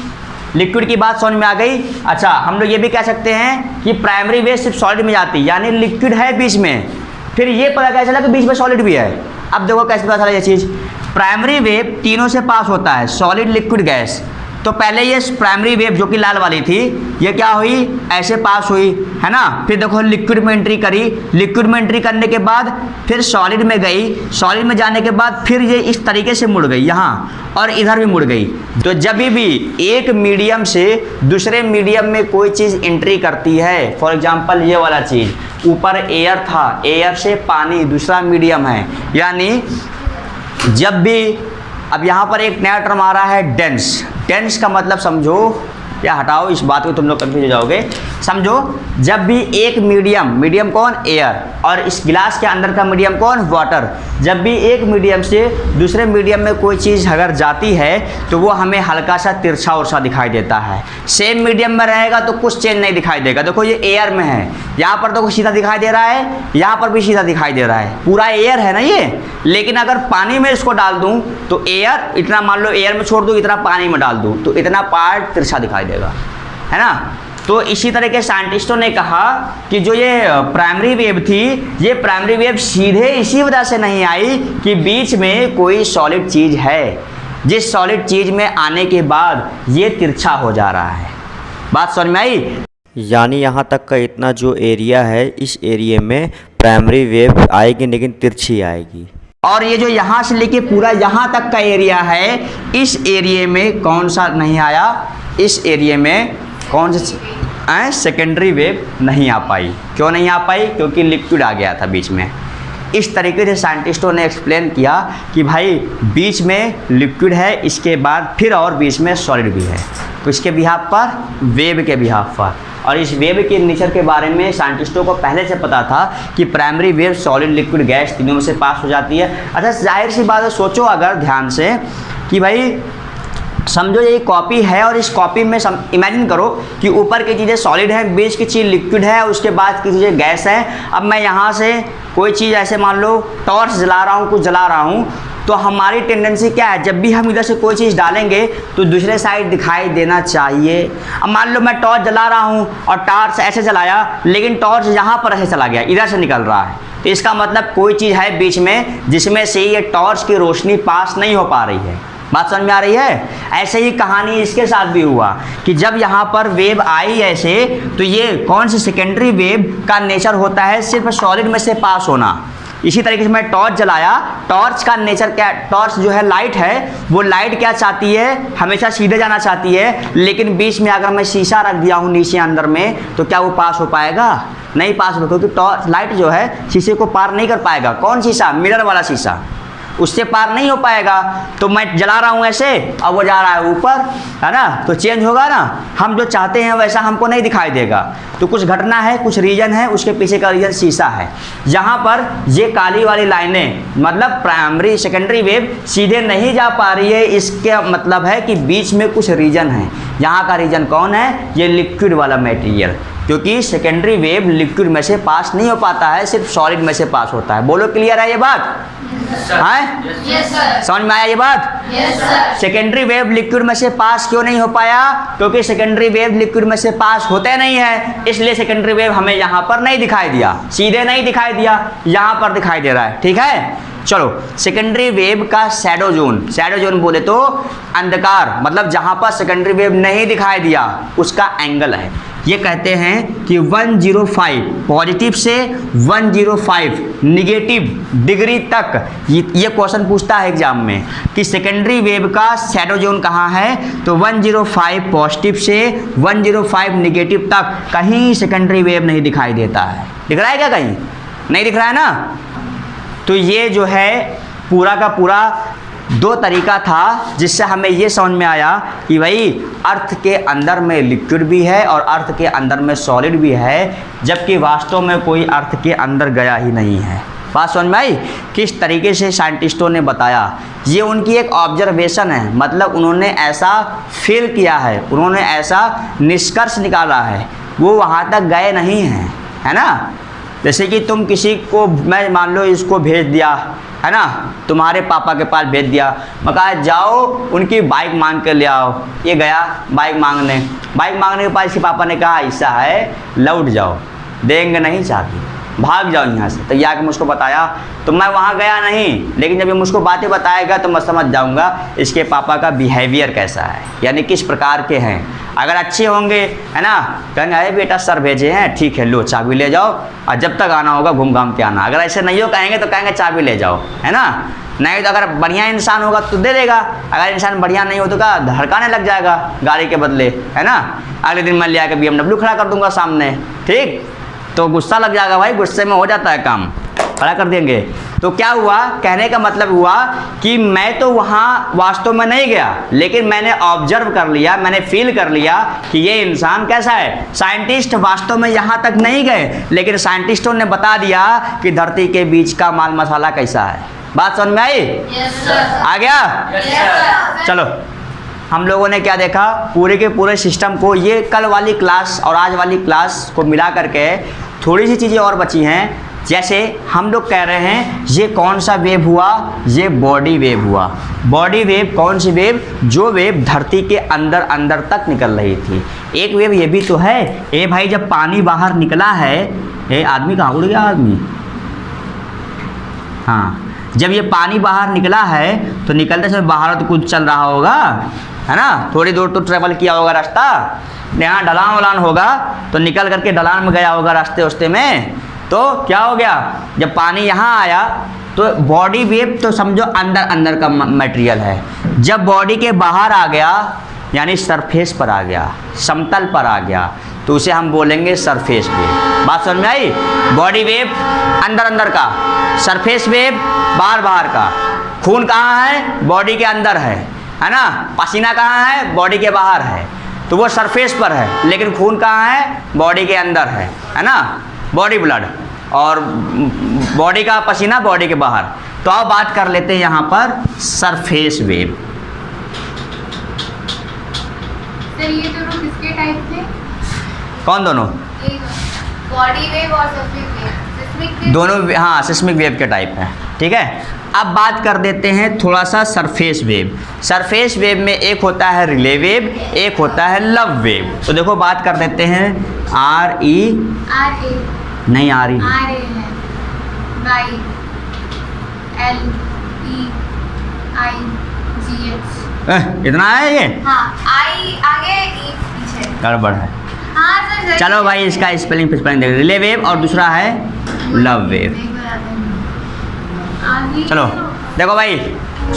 Speaker 1: लिक्विड की बात समझ में आ गई। अच्छा हम लोग ये भी कह सकते हैं कि प्राइमरी वेव सिर्फ सॉलिड में जाती, यानी लिक्विड है बीच में, फिर ये पता कैसे चला कि बीच में सॉलिड भी है। अब देखो कैसे पता चला ये चीज़, प्राइमरी वेव तीनों से पास होता है, सॉलिड लिक्विड गैस। तो पहले ये प्राइमरी वेव जो कि लाल वाली थी ये क्या हुई, ऐसे पास हुई, है ना। फिर देखो लिक्विड में एंट्री करी, लिक्विड में एंट्री करने के बाद फिर सॉलिड में गई, सॉलिड में जाने के बाद फिर ये इस तरीके से मुड़ गई यहाँ और इधर भी मुड़ गई। तो जब भी एक मीडियम से दूसरे मीडियम में कोई चीज़ एंट्री करती है, फॉर एग्जांपल ये वाला चीज़, ऊपर एयर था, एयर से पानी दूसरा मीडियम है, यानी जब भी, अब यहाँ पर एक नया टर्म आ रहा है डेंस। डेंस का मतलब समझो, या हटाओ इस बात को, तुम लोग कंफ्यूज हो जाओगे। समझो जब भी एक मीडियम कौन, एयर, और इस गिलास के अंदर का मीडियम कौन, वाटर, जब भी एक मीडियम से दूसरे मीडियम में कोई चीज़ अगर जाती है तो वो हमें हल्का सा तिरछा उरछा दिखाई देता है। सेम मीडियम में रहेगा तो कुछ चेंज नहीं दिखाई देगा। देखो ये एयर में है, यहाँ पर तो कुछ सीधा दिखाई दे रहा है, यहाँ पर भी सीधा दिखाई दे रहा है, पूरा एयर है ना ये। लेकिन अगर पानी में इसको डाल दूँ तो एयर इतना, मान लो एयर में छोड़ दूँ, इतना पानी में डाल दूँ तो इतना पार्ट तिरछा दिखाई देगा, है ना। तो इसी तरह के साइंटिस्टों ने कहा कि जो ये प्राइमरी वेव थी, ये प्राइमरी वेव सीधे इसी वजह से नहीं आई कि बीच में कोई सॉलिड चीज़ है, जिस सॉलिड चीज़ में आने के बाद ये तिरछा हो जा रहा है। बात समझ में आई?
Speaker 2: यानी यहाँ तक का इतना जो एरिया है, इस एरिया में प्राइमरी वेव आएगी लेकिन तिरछी आएगी।
Speaker 1: और ये जो यहाँ से लेके पूरा यहाँ तक का एरिया है, इस एरिया में कौन सा नहीं आया, इस एरिया में कौन सा सेकेंडरी वेव नहीं आ पाई। क्यों नहीं आ पाई? क्योंकि लिक्विड आ गया था बीच में। इस तरीके से साइंटिस्टों ने एक्सप्लेन किया कि भाई बीच में लिक्विड है, इसके बाद फिर और बीच में सॉलिड भी है। तो इसके बिहाफ पर, वेव के बिहाफ पर, और इस वेव के नेचर के बारे में साइंटिस्टों को पहले से पता था कि primary wave solid liquid gas तीनों में से पास हो जाती है। अच्छा जाहिर सी बात है, सोचो अगर ध्यान से कि भाई समझो ये कॉपी है और इस कॉपी में इमेजिन करो कि ऊपर की चीज़ें सॉलिड है, बीच की चीज़ लिक्विड है, उसके बाद की चीज़ें गैस है। अब मैं यहाँ से कोई चीज़ ऐसे मान लो टॉर्च जला रहा हूँ, कुछ जला रहा हूँ, तो हमारी टेंडेंसी क्या है, जब भी हम इधर से कोई चीज़ डालेंगे तो दूसरे साइड दिखाई देना चाहिए। अब मान लो मैं टॉर्च जला रहा हूँ और टॉर्च ऐसे जलाया, लेकिन टॉर्च यहाँ पर ऐसे चला गया, इधर से निकल रहा है, तो इसका मतलब कोई चीज़ है बीच में जिसमें से ये टॉर्च की रोशनी पास नहीं हो पा रही है। बात समझ में आ रही है? ऐसे ही कहानी इसके साथ भी हुआ कि जब यहाँ पर वेव आई ऐसे, तो ये कौन सी सेकेंडरी वेव का नेचर होता है, सिर्फ सॉलिड में से पास होना। इसी तरीके से मैं टॉर्च जलाया, टॉर्च का नेचर क्या, टॉर्च जो है लाइट है, वो लाइट क्या चाहती है, हमेशा सीधे जाना चाहती है, लेकिन बीच में अगर मैं शीशा रख दिया हूँ नीचे अंदर में, तो क्या वो पास हो पाएगा? नहीं पास हो, क्योंकि टॉर्च लाइट जो है शीशे को पार नहीं कर पाएगा। कौन शीशा? मिरर वाला शीशा, उससे पार नहीं हो पाएगा। तो मैं जला रहा हूँ ऐसे, अब वो जा रहा है ऊपर, है ना, तो चेंज होगा ना, हम जो चाहते हैं वैसा हमको नहीं दिखाई देगा। तो कुछ घटना है, कुछ रीजन है, उसके पीछे का रीजन शीशा है। जहाँ पर ये काली वाली लाइनें, मतलब प्राइमरी सेकेंडरी वेव सीधे नहीं जा पा रही है, इसका मतलब है कि बीच में कुछ रीजन है। यहाँ का रीजन कौन है? ये लिक्विड वाला मटेरियल, क्योंकि सेकेंडरी वेव लिक्विड में से पास नहीं हो पाता है, सिर्फ सॉलिड में से पास होता है। बोलो क्लियर है ये बात? समझ में आया ये बात? सेकेंडरी वेव लिक्विड में से पास क्यों नहीं हो पाया? क्योंकि सेकेंडरी वेव लिक्विड में से पास होते नहीं है, इसलिए सेकेंडरी वेव हमें यहाँ पर नहीं दिखाई दिया, सीधे नहीं दिखाई दिया, यहाँ पर दिखाई दे रहा है। ठीक है, चलो सेकेंडरी वेव का शैडो जोन, शैडो जोन बोले तो अंधकार, मतलब जहाँ पर सेकेंडरी वेव नहीं दिखाई दिया उसका एंगल है। ये कहते हैं कि 105 पॉजिटिव से 105 निगेटिव डिग्री तक, ये क्वेश्चन पूछता है एग्जाम में कि सेकेंडरी वेव का शैडो जोन कहाँ है, तो 105 पॉजिटिव से 105 निगेटिव तक कहीं सेकेंडरी वेव नहीं दिखाई देता है। दिख रहा है क्या? कहीं नहीं दिख रहा है ना? तो ये जो है पूरा का पूरा दो तरीका था जिससे हमें ये समझ में आया कि भाई अर्थ के अंदर में लिक्विड भी है और अर्थ के अंदर में सॉलिड भी है, जबकि वास्तव में कोई अर्थ के अंदर गया ही नहीं है। बात समझ में आई? किस तरीके से साइंटिस्टों ने बताया, ये उनकी एक ऑब्जर्वेशन है, मतलब उन्होंने ऐसा फील किया है, उन्होंने ऐसा निष्कर्ष निकाला है, वो वहाँ तक गए नहीं हैं, है ना। जैसे कि तुम किसी को, मैं मान लो इसको भेज दिया, है ना, तुम्हारे पापा के पास भेज दिया, मैं कहा जाओ उनकी बाइक मांग के ले आओ, ये गया बाइक मांगने, बाइक मांगने के पास इसके पापा ने कहा ऐसा है लौट जाओ, देंगे नहीं चाबी, भाग जाओ यहाँ से। तो ये आके मुझको बताया, तो मैं वहाँ गया नहीं, लेकिन जब ये मुझको बातें बताएगा तो मैं समझ जाऊँगा इसके पापा का बिहेवियर कैसा है, यानी किस प्रकार के हैं। अगर अच्छे होंगे, है ना, कहेंगे अरे बेटा सर भेजे हैं, ठीक है लो चाबी ले जाओ और जब तक आना होगा घूम घाम के आना। अगर ऐसे नहीं हो कहेंगे तो कहेंगे चाबी ले जाओ, है ना। नहीं तो अगर बढ़िया इंसान होगा तो दे देगा, अगर इंसान बढ़िया नहीं हो तो क्या धड़काने लग जाएगा गाड़ी के बदले, है ना। अगले दिन मैं ले आकर BMW खड़ा कर दूंगा सामने, ठीक, तो गुस्सा लग जाएगा भाई, गुस्से में हो जाता है काम, खड़ा कर देंगे। तो क्या हुआ, कहने का मतलब हुआ कि मैं तो वहाँ वास्तव में नहीं गया, लेकिन मैंने ऑब्जर्व कर लिया, मैंने फील कर लिया कि ये इंसान कैसा है। साइंटिस्ट वास्तव में यहाँ तक नहीं गए, लेकिन साइंटिस्टों ने बता दिया कि धरती के बीच का माल मसाला कैसा है। बात समझ में आई?
Speaker 3: Yes sir.
Speaker 1: आ गया?
Speaker 3: Yes sir.
Speaker 1: चलो हम लोगों ने क्या देखा, पूरे के पूरे सिस्टम को, ये कल वाली क्लास और आज वाली क्लास को मिला करके थोड़ी सी चीज़ें और बची हैं। जैसे हम लोग कह रहे हैं ये कौन सा वेव हुआ, ये बॉडी वेव हुआ। बॉडी वेव कौन सी वेव? जो वेव धरती के अंदर अंदर तक निकल रही थी। एक वेव ये भी तो है, ए भाई जब पानी बाहर निकला है, ए आदमी कहाँ उड़ गया आदमी, हाँ, जब ये पानी बाहर निकला है तो निकलते समय बाहर तो कुछ चल रहा होगा, है ना, थोड़ी दूर तो ट्रेवल किया होगा रास्ता, यहाँ ढलान वलान होगा तो निकल करके ढलान में गया होगा रास्ते वास्ते में। तो क्या हो गया, जब पानी यहाँ आया तो बॉडी वेव तो समझो अंदर अंदर का मटेरियल है। जब बॉडी के बाहर आ गया यानी सरफेस पर आ गया, समतल पर आ गया, तो उसे हम बोलेंगे सरफेस वेव। बात समझ में आई? बॉडी वेव अंदर अंदर का, सरफेस वेव बाहर बाहर का। खून कहाँ है? बॉडी के अंदर है ना। पसीना कहाँ है? बॉडी के बाहर है, तो वो सरफेस पर है, लेकिन खून कहाँ है? बॉडी के अंदर है ना, बॉडी ब्लड, और बॉडी का पसीना बॉडी के बाहर। तो अब बात कर लेते हैं यहाँ पर सरफेस वेव।
Speaker 3: सर ये दोनों किसके टाइप थे?
Speaker 1: कौन दोनों?
Speaker 3: बॉडी वेव और सरफेस वेव, जिसमें सिस्मिक
Speaker 1: दोनों हाँ सिस्मिक वेव के टाइप हैं, ठीक है। अब बात कर देते हैं थोड़ा सा सरफेस वेव। सरफेस वेव में एक होता है रिले वेव, एक होता है लव वेव। तो देखो बात कर देते हैं आर ई
Speaker 3: आर ए
Speaker 1: नहीं आ रही
Speaker 3: आर ए है वाई एल ई आई जी एच।
Speaker 1: इतना है ये
Speaker 3: हाँ आई आगे ई पीछे।
Speaker 1: गड़बड़ है।
Speaker 3: हाँ सर
Speaker 1: चलो भाई इसका स्पेलिंग देख, रिले वेव और दूसरा है लव वेव। चलो देखो भाई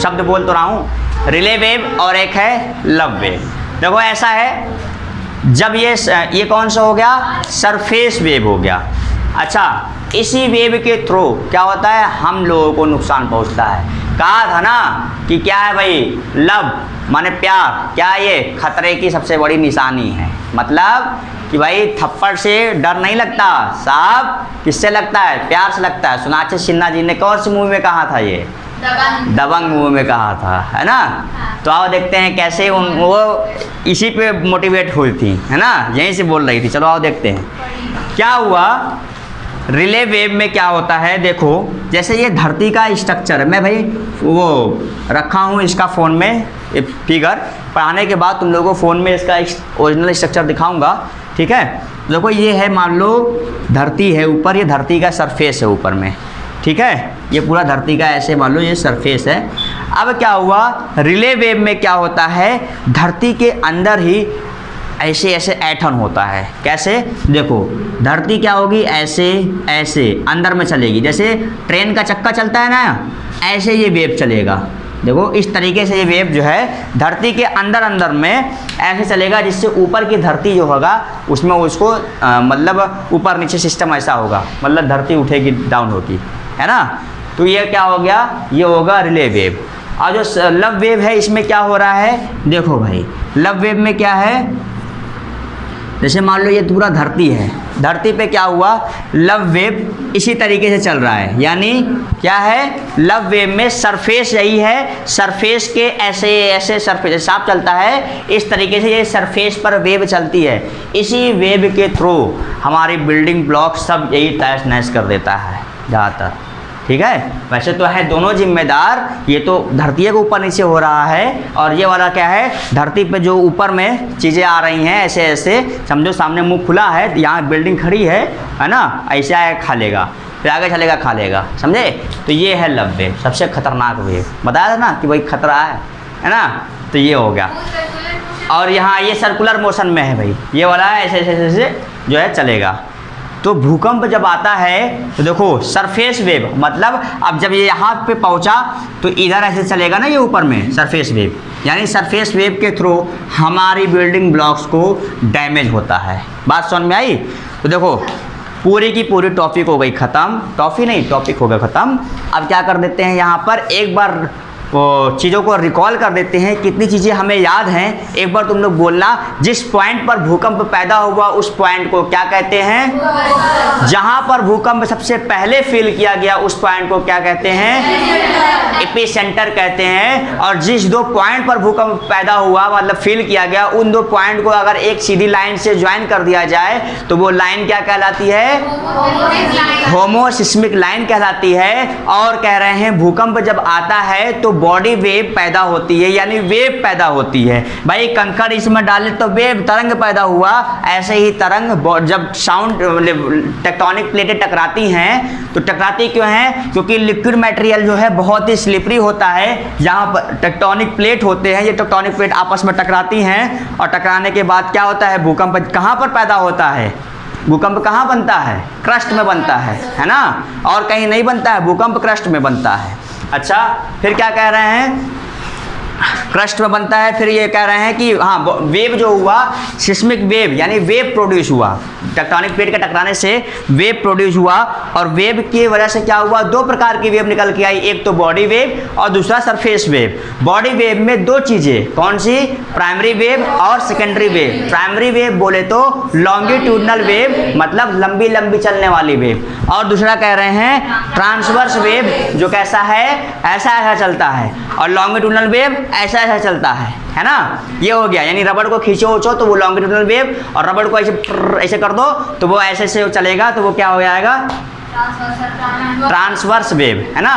Speaker 1: शब्द बोल तो रहा हूँ, रिले वेव और एक है लव वेव। देखो ऐसा है, जब ये कौन सा हो गया, सरफेस वेव हो गया। अच्छा, इसी वेव के थ्रू क्या होता है, हम लोगों को नुकसान पहुंचता है। कहा था ना कि क्या है भाई, लव माने प्यार, क्या ये खतरे की सबसे बड़ी निशानी है। मतलब कि भाई थप्पड़ से डर नहीं लगता साहब, किससे लगता है, प्यार से लगता है। सोनाक्षी सिन्हा जी ने कौन सी मूवी में कहा था ये, दबंग मूवी में कहा था, है ना। तो आओ देखते हैं कैसे वो इसी पे मोटिवेट हुई थी, है ना, यहीं से बोल रही थी। चलो आओ देखते हैं क्या हुआ। रिले वेव में क्या होता है, देखो जैसे ये धरती का स्ट्रक्चर है, मैं भाई वो रखा हूँ इसका फ़ोन में फिगर, पढ़ाने के बाद तुम लोगों को फ़ोन में इसका ओरिजिनल स्ट्रक्चर दिखाऊंगा, ठीक है। देखो ये है, मान लो धरती है ऊपर, ये धरती का सरफेस है ऊपर में, ठीक है। ये पूरा धरती का ऐसे मान लो ये सरफेस है। अब क्या हुआ, रिले वेव में क्या होता है, धरती के अंदर ही ऐसे ऐसे ऐठन होता है। कैसे, देखो धरती क्या होगी, ऐसे ऐसे अंदर में चलेगी, जैसे ट्रेन का चक्का चलता है ना, ऐसे ये वेव चलेगा। देखो इस तरीके से ये वेव जो है धरती के अंदर अंदर में ऐसे चलेगा, जिससे ऊपर की धरती जो होगा उसमें उसको मतलब ऊपर नीचे सिस्टम ऐसा होगा, मतलब धरती उठेगी डाउन होगी, है ना। तो ये क्या हो गया, ये होगा रिले वेव। और जो लव वेव है इसमें क्या हो रहा है, देखो भाई लव वेव में क्या है, जैसे मान लो ये पूरा धरती है, धरती पे क्या हुआ, लव वेव इसी तरीके से चल रहा है। यानी क्या है, लव वेव में सरफेस यही है, सरफेस के ऐसे ऐसे सरफेस साफ चलता है, इस तरीके से ये सरफेस पर वेव चलती है। इसी वेव के थ्रू हमारी बिल्डिंग ब्लॉक सब यही तहस नहस कर देता है ज़्यादातर, ठीक है। वैसे तो है दोनों जिम्मेदार, ये तो धरती के ऊपर नीचे हो रहा है, और ये वाला क्या है, धरती पे जो ऊपर में चीज़ें आ रही हैं ऐसे ऐसे, समझो सामने मुंह खुला है, यहाँ बिल्डिंग खड़ी है ना, ऐसे आएगा खा लेगा, फिर आगे चलेगा खा लेगा, समझे। तो ये है लव वेव, सबसे खतरनाक वेव, बताया था ना कि भाई खतरा है ना। तो ये हो गया, और यहाँ ये सर्कुलर मोशन में है भाई, ये वाला ऐसे ऐसे ऐसे जो है चलेगा। तो भूकंप जब आता है तो देखो सरफेस वेव, मतलब अब जब ये यहाँ पे पहुँचा तो इधर ऐसे चलेगा ना ये ऊपर में सरफेस वेव, यानी सरफेस वेव के थ्रू हमारी बिल्डिंग ब्लॉक्स को डैमेज होता है। बात समझ में आई। तो देखो पूरी की पूरी टॉपिक हो गई ख़त्म, टॉपिक हो गया ख़त्म। अब क्या कर देते हैं, यहाँ पर एक बार वो चीज़ों को रिकॉल कर देते हैं, कितनी चीज़ें हमें याद हैं। एक बार तुम लोग बोलना, जिस पॉइंट पर भूकंप पैदा हुआ उस पॉइंट को क्या कहते हैं, जहां पर भूकंप सबसे पहले फील किया गया उस पॉइंट को क्या कहते हैं, एपिसेंटर कहते हैं। और जिस दो पॉइंट पर भूकंप पैदा हुआ मतलब फील किया गया, उन दो पॉइंट को अगर एक सीधी लाइन से ज्वाइन कर दिया जाए तो वो लाइन क्या कहलाती है, होमोसिस्मिक लाइन कहलाती है। और कह रहे हैं भूकंप जब आता है तो बॉडी वेव पैदा होती है, यानी वेव पैदा होती है। भाई कंकड़ इसमें डाले तो वेव तरंग पैदा हुआ, ऐसे ही तरंग जब साउंड टेक्टोनिक प्लेटें टकराती हैं तो टकराती क्यों हैं, क्योंकि लिक्विड मटेरियल जो है बहुत ही स्लिपरी होता है। जहाँ पर टेक्टोनिक प्लेट होते हैं, ये टेक्टोनिक प्लेट आपस में टकराती हैं, और टकराने के बाद क्या होता है, भूकंप कहाँ पर पैदा होता है, भूकंप कहाँ बनता है, क्रस्ट में बनता है ना, और कहीं नहीं बनता है, भूकंप क्रस्ट में बनता है। अच्छा फिर क्या कह रहे हैं, क्रस्ट में बनता है। फिर ये कह रहे हैं कि हाँ वेव जो हुआ, सिस्मिक वेव यानी वेव प्रोड्यूस हुआ, टेक्टोनिक प्लेट के टकराने से वेव प्रोड्यूस हुआ। और वेव की वजह से क्या हुआ, दो प्रकार की वेव निकल के आई, एक तो बॉडी वेव और दूसरा सरफेस वेव। बॉडी वेव में दो चीज़ें, कौन सी, प्राइमरी वेव और सेकेंडरी वेव। प्राइमरी वेव बोले तो लॉन्गिट्यूडनल वेव, मतलब लंबी लंबी चलने वाली वेव, और दूसरा कह रहे हैं ट्रांसवर्स वेव, जो कैसा है, ऐसा ऐसा चलता है, और लॉन्गिट्यूडनल वेव ऐसा ऐसा चलता है ना। ये हो गया, यानी रबड़ को खींचो उचो तो वो लॉन्गिट्यूडनल वेव, और रबड़ को ऐसे ऐसे कर दो तो वो ऐसे ऐसे चलेगा, तो वो क्या हो जाएगा, ट्रांसवर्स वेव, है ना।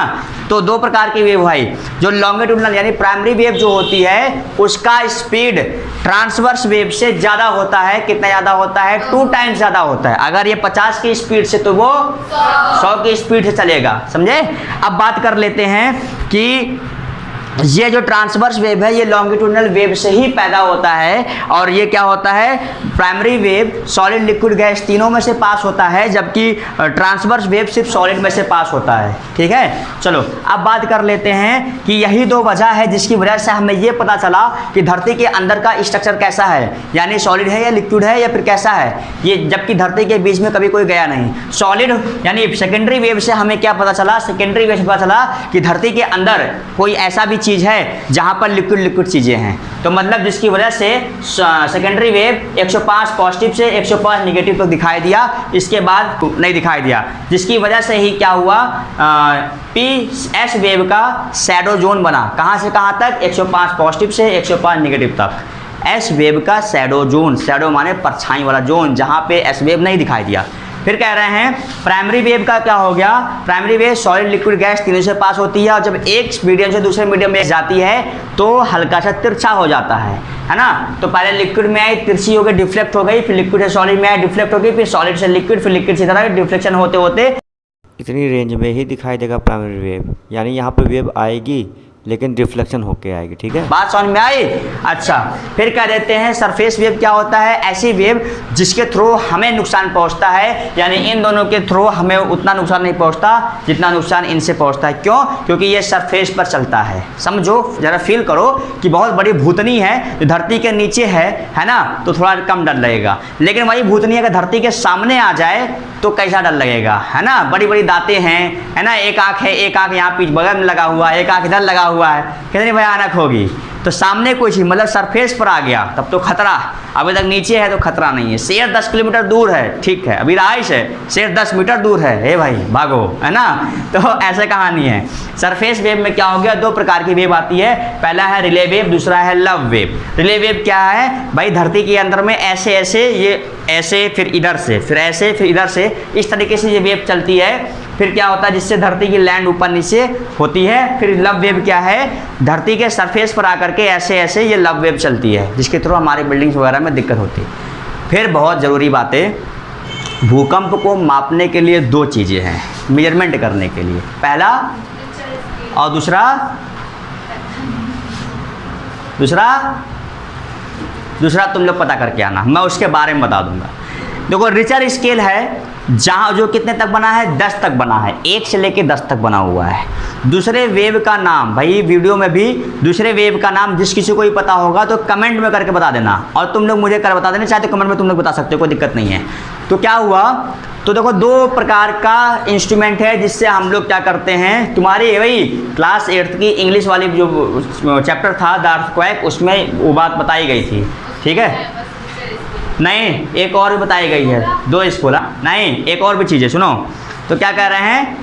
Speaker 1: तो दो प्रकार की वेव भाई, जो लॉन्गिट्यूडनल यानी प्राइमरी वेव जो होती है उसका स्पीड ट्रांसवर्स वेव से ज़्यादा होता है। कितना ज़्यादा होता है? 2 टाइम्स ज़्यादा होता है। अगर ये 50 की स्पीड से तो वो 100 की स्पीड से चलेगा, समझे। अब बात कर लेते हैं कि ये जो ट्रांसवर्स वेव है ये लॉन्गिट्यूडनल वेव से ही पैदा होता है। और ये क्या होता है? Primary wave solid liquid gas तीनों में से पास होता है, जबकि ट्रांसवर्स वेव सिर्फ सॉलिड में से पास होता है। ठीक है, चलो अब बात कर लेते हैं कि यही दो वजह है जिसकी वजह से हमें ये पता चला कि धरती के अंदर का स्ट्रक्चर कैसा है, यानी सॉलिड है या लिक्विड है या फिर कैसा है ये, जबकि धरती के बीच में कभी कोई गया नहीं। सॉलिड यानी सेकेंडरी वेव से हमें क्या पता चला? सेकेंडरी वेव से पता चला कि धरती के अंदर कोई ऐसा भी चीज़ है जहां पर लिक्विड चीजें हैं। तो मतलब जिसकी वजह से सेकेंडरी वेव 105 पॉजिटिव से 105 नेगेटिव तक दिखाई दिया, इसके बाद नहीं दिखाई दिया, जिसकी वजह से ही क्या हुआ? एस वेव का शैडो जोन बना। कहां से कहां तक? 105 पॉजिटिव से 105 नेगेटिव तक एस वेव का शैडो जोन। शैडो माने परछाई वाला जोन, जहां पे एस वेव नहीं दिखाई दिया। फिर कह रहे हैं प्राइमरी वेव का क्या हो गया? Primary wave solid liquid gas तीनों से पास होती है और जब एक मीडियम से दूसरे मीडियम में जाती है तो हल्का सा तिरछा हो जाता है ना। तो पहले लिक्विड में आई, तिरछी हो गई, डिफ्लेक्ट हो गई, फिर लिक्विड से सॉलिड में आई, डिफ्लेक्ट हो गई, फिर सॉलिड से लिक्विड, फिर लिक्विड से तरह डिफ्लेक्शन होते होते
Speaker 2: इतनी रेंज में ही दिखाई देगा प्राइमरी वेव, यानी यहाँ पे वेव आएगी लेकिन रिफ्लेक्शन होके आएगी। ठीक है,
Speaker 1: बात समझ में आई? अच्छा, फिर कह देते हैं सरफेस वेव क्या होता है? ऐसी वेव जिसके थ्रू हमें नुकसान पहुंचता है, यानी इन दोनों के थ्रू हमें उतना नुकसान नहीं पहुंचता जितना नुकसान इनसे पहुंचता है। क्यों? क्योंकि ये सरफेस पर चलता है। समझो, जरा फील करो कि बहुत बड़ी भूतनी है जो धरती के नीचे है ना, तो थोड़ा कम डर लगेगा। लेकिन वही भूतनी अगर धरती के सामने आ जाए तो कैसा डर लगेगा, है ना। बड़ी बड़ी दांतें हैं, है ना, एक आंख है, एक आंख यहाँ पीछ बगल में लगा हुआ है, एक आंख इधर लगा हुआ है, कितनी भयानक होगी। तो सामने कोई चीज मतलब सरफेस पर आ गया तब तो खतरा, अभी तक नीचे है तो खतरा नहीं है। शेर 10 किलोमीटर दूर है, ठीक है, अभी रहाइश है, शेर 10 मीटर दूर है, हे भाई भागो, है ना। तो ऐसे कहानी है। सरफेस वेव में क्या हो गया? 2 प्रकार की वेव आती है, पहला है रिले वेव, दूसरा है लव वेव। रिले वेव क्या है भाई? धरती के अंदर में ऐसे ऐसे, ये ऐसे, फिर इधर से, फिर ऐसे, फिर इधर से, इस तरीके से ये वेव चलती है। फिर क्या होता है? जिससे धरती की लैंड ऊपर नीचे होती है। फिर लव वेव क्या है? धरती के सरफेस पर आकर के ऐसे ऐसे ये लव वेव चलती है, जिसके थ्रू हमारी बिल्डिंग्स वगैरह में दिक्कत होती है। फिर बहुत ज़रूरी बातें, भूकंप को मापने के लिए 2 चीज़ें हैं मेजरमेंट करने के लिए, पहला और दूसरा तुम लोग पता करके आना, मैं उसके बारे में बता दूंगा। देखो, रिचर स्केल है जहाँ जो कितने तक बना है? 10 तक बना है, 1 से लेके 10 तक बना हुआ है। दूसरे वेव का नाम, भाई वीडियो में भी दूसरे वेव का नाम जिस किसी को भी पता होगा तो कमेंट में करके बता देना, और तुम लोग मुझे कर बता देना, चाहे तो कमेंट में तुम लोग बता सकते हो, कोई दिक्कत नहीं है। तो क्या हुआ? तो देखो, 2 प्रकार का इंस्ट्रूमेंट है जिससे हम लोग क्या करते हैं। तुम्हारी वही क्लास 8th की इंग्लिश वाली जो चैप्टर था द अर्थक्वेक, उसमें वो बात बताई गई थी, ठीक है। नहीं, एक और भी बताई गई है, 2 स्कूल, नहीं एक और भी चीज़ है, सुनो। तो क्या कह रहे हैं,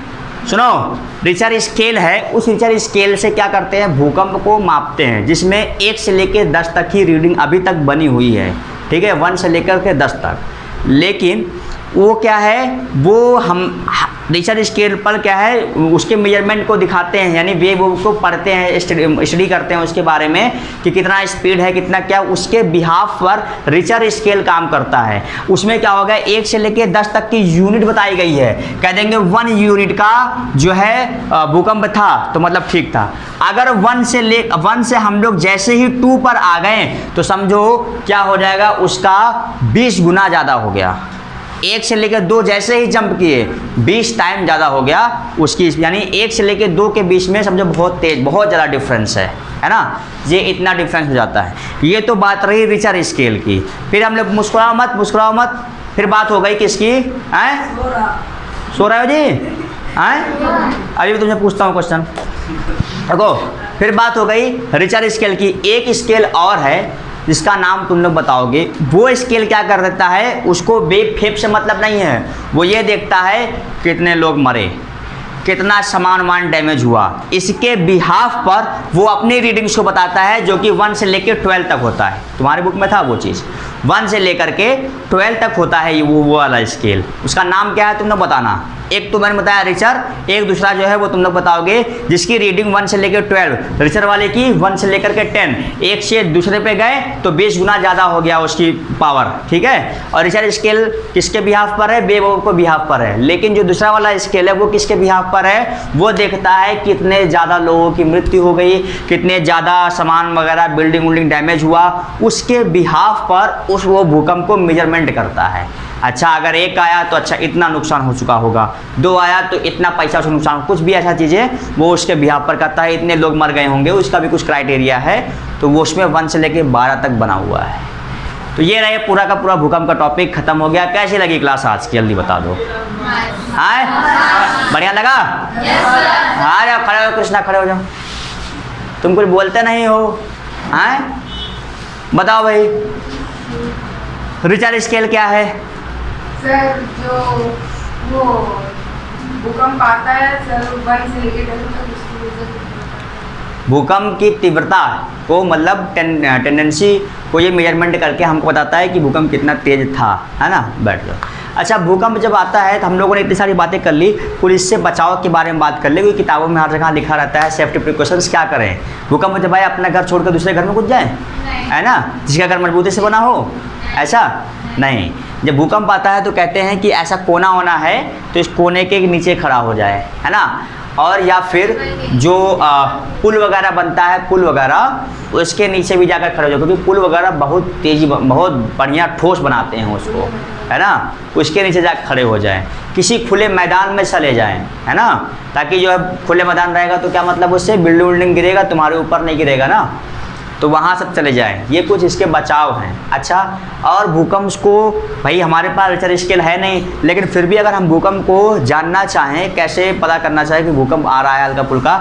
Speaker 1: सुनो, रिचर स्केल है, उस रिचर स्केल से क्या करते हैं? भूकंप को मापते हैं, जिसमें 1 से लेकर 10 तक की रीडिंग अभी तक बनी हुई है, ठीक है, 1 से लेकर के 10 तक। लेकिन वो क्या है, वो हम रिचर स्केल पर क्या है, उसके मेजरमेंट को दिखाते हैं, यानी वेव को पढ़ते हैं, स्टडी करते हैं उसके बारे में कि कितना स्पीड है, कितना क्या, उसके बिहाफ पर रिचर स्केल काम करता है। उसमें क्या होगा? 1 से लेके 10 तक की यूनिट बताई गई है। कह देंगे 1 यूनिट का जो है भूकंप था तो मतलब ठीक था। अगर 1 से हम लोग जैसे ही 2 पर आ गए तो समझो क्या हो जाएगा, उसका 20 गुना ज़्यादा हो गया। 1 से लेकर 2 जैसे ही जंप किए 20 टाइम ज़्यादा हो गया उसकी, यानी 1 से लेकर 2 के बीच में समझो बहुत तेज, बहुत ज़्यादा डिफरेंस है ना। ये इतना डिफरेंस हो जाता है। ये तो बात रही रिचर स्केल की। फिर हम लोग मुस्कुराओ मत, फिर बात हो गई किसकी? सो रहे हो जी? अभी भी तुमसे पूछता हूँ क्वेश्चन, देखो। फिर बात हो गई रिचर स्केल की। एक स्केल और है जिसका नाम तुम लोग बताओगे। वो स्केल क्या कर देता है? उसको वेव फेप से मतलब नहीं है, वो ये देखता है कितने लोग मरे, कितना सामान डैमेज हुआ, इसके बिहाफ पर वो अपनी रीडिंग्स को बताता है, जो कि 1 से लेकर 12 तक होता है। तुम्हारे बुक में था वो चीज़, 1 से लेकर के 12 तक होता है वो वाला स्केल। उसका नाम क्या है तुम लोग बताना। एक तो मैंने बताया रिचर, एक दूसरा जो है वो तुम लोग बताओगे जिसकी रीडिंग 1 से लेकर 12, रिचर वाले की 1 से लेकर के 10, एक से दूसरे पे गए तो 20 गुना ज़्यादा हो गया उसकी पावर, ठीक है। और रिचर स्केल किसके बिहाफ पर है? वेव को बिहाफ पर है। लेकिन जो दूसरा वाला स्केल है वो किसके बिहाफ पर है? वो देखता है कितने ज़्यादा लोगों की मृत्यु हो गई, कितने ज़्यादा सामान वगैरह बिल्डिंग उल्डिंग डैमेज हुआ, उसके बिहाफ पर उस वो भूकंप को मेजरमेंट करता है। अच्छा, अगर 1 आया तो अच्छा इतना नुकसान हो चुका होगा, 2 आया तो इतना पैसा से नुकसान, कुछ भी ऐसा चीज़ें वो उसके बिहाफ पर करता है। इतने लोग मर गए होंगे, उसका भी कुछ क्राइटेरिया है, तो वो उसमें 1 से लेकर 12 तक बना हुआ है। तो ये रहे पूरा का पूरा भूकंप का टॉपिक खत्म हो गया। कैसी लगी क्लास आज की, जल्दी बता दो। हाँ, बढ़िया लगा? हाँ, जाओ खड़े हो कृष्णा, खड़े हो जाओ। तुम कुछ बोलते नहीं हो, हाँ? बताओ भाई, रिचर स्केल क्या है?
Speaker 4: सर जो वो भूकंप आता है सर 1 से लेकर 10 तक उसकी
Speaker 1: भूकंप की तीव्रता को मतलब टेंडेंसी को ये मेजरमेंट करके हमको बताता है कि भूकंप कितना तेज था, है ना। बैठ जाओ। अच्छा, भूकंप जब आता है तो हम लोगों ने इतनी सारी बातें कर ली, पुलिस से बचाव के बारे में बात कर ली, क्योंकि किताबों में हर जगह लिखा रहता है सेफ्टी प्रिकॉशंस क्या करें। भूकंप जब आए अपना घर छोड़कर दूसरे घर में घुस जाए, है ना, जिसका घर मजबूती से बना हो, ऐसा नहीं। जब भूकंप आता है तो कहते हैं कि ऐसा कोना होना है तो इस कोने के नीचे खड़ा हो जाए, है ना। और या फिर जो पुल वगैरह बनता है, पुल वगैरह उसके नीचे भी जाकर खड़े हो जाए, क्योंकि पुल वगैरह बहुत बहुत बढ़िया ठोस बनाते हैं उसको, है ना। उसके नीचे जाकर खड़े हो जाएं, किसी खुले मैदान में चले जाएं, है ना, ताकि जो है खुले मैदान रहेगा तो क्या मतलब उससे बिल्डिंग उल्डिंग गिरेगा, तुम्हारे ऊपर नहीं गिरेगा ना, तो वहाँ सब चले जाएं। ये कुछ इसके बचाव हैं। अच्छा, और भूकंप को भाई हमारे पास रिचर स्केल है नहीं, लेकिन फिर भी अगर हम भूकंप को जानना चाहें, कैसे पता करना चाहें कि भूकंप आ रहा है हल्का फुल्का,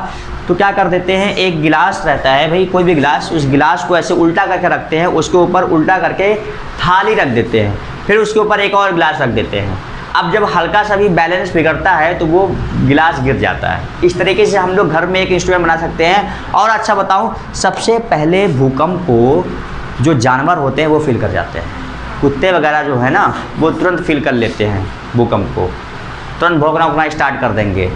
Speaker 1: तो क्या कर देते हैं, एक गिलास रहता है भाई, कोई भी गिलास, उस गिलास को ऐसे उल्टा करके रखते हैं, उसके ऊपर उल्टा करके थाली रख देते हैं, फिर उसके ऊपर एक और गिलास रख देते हैं। अब जब हल्का सा भी बैलेंस बिगड़ता है तो वो गिलास गिर जाता है। इस तरीके से हम लोग घर में एक इंस्ट्रूमेंट बना सकते हैं। और अच्छा बताऊं, सबसे पहले भूकंप को जो जानवर होते हैं वो फील कर जाते हैं। कुत्ते वगैरह जो है ना, वो तुरंत फील कर लेते हैं भूकंप को, तुरंत भौंकना स्टार्ट कर देंगे।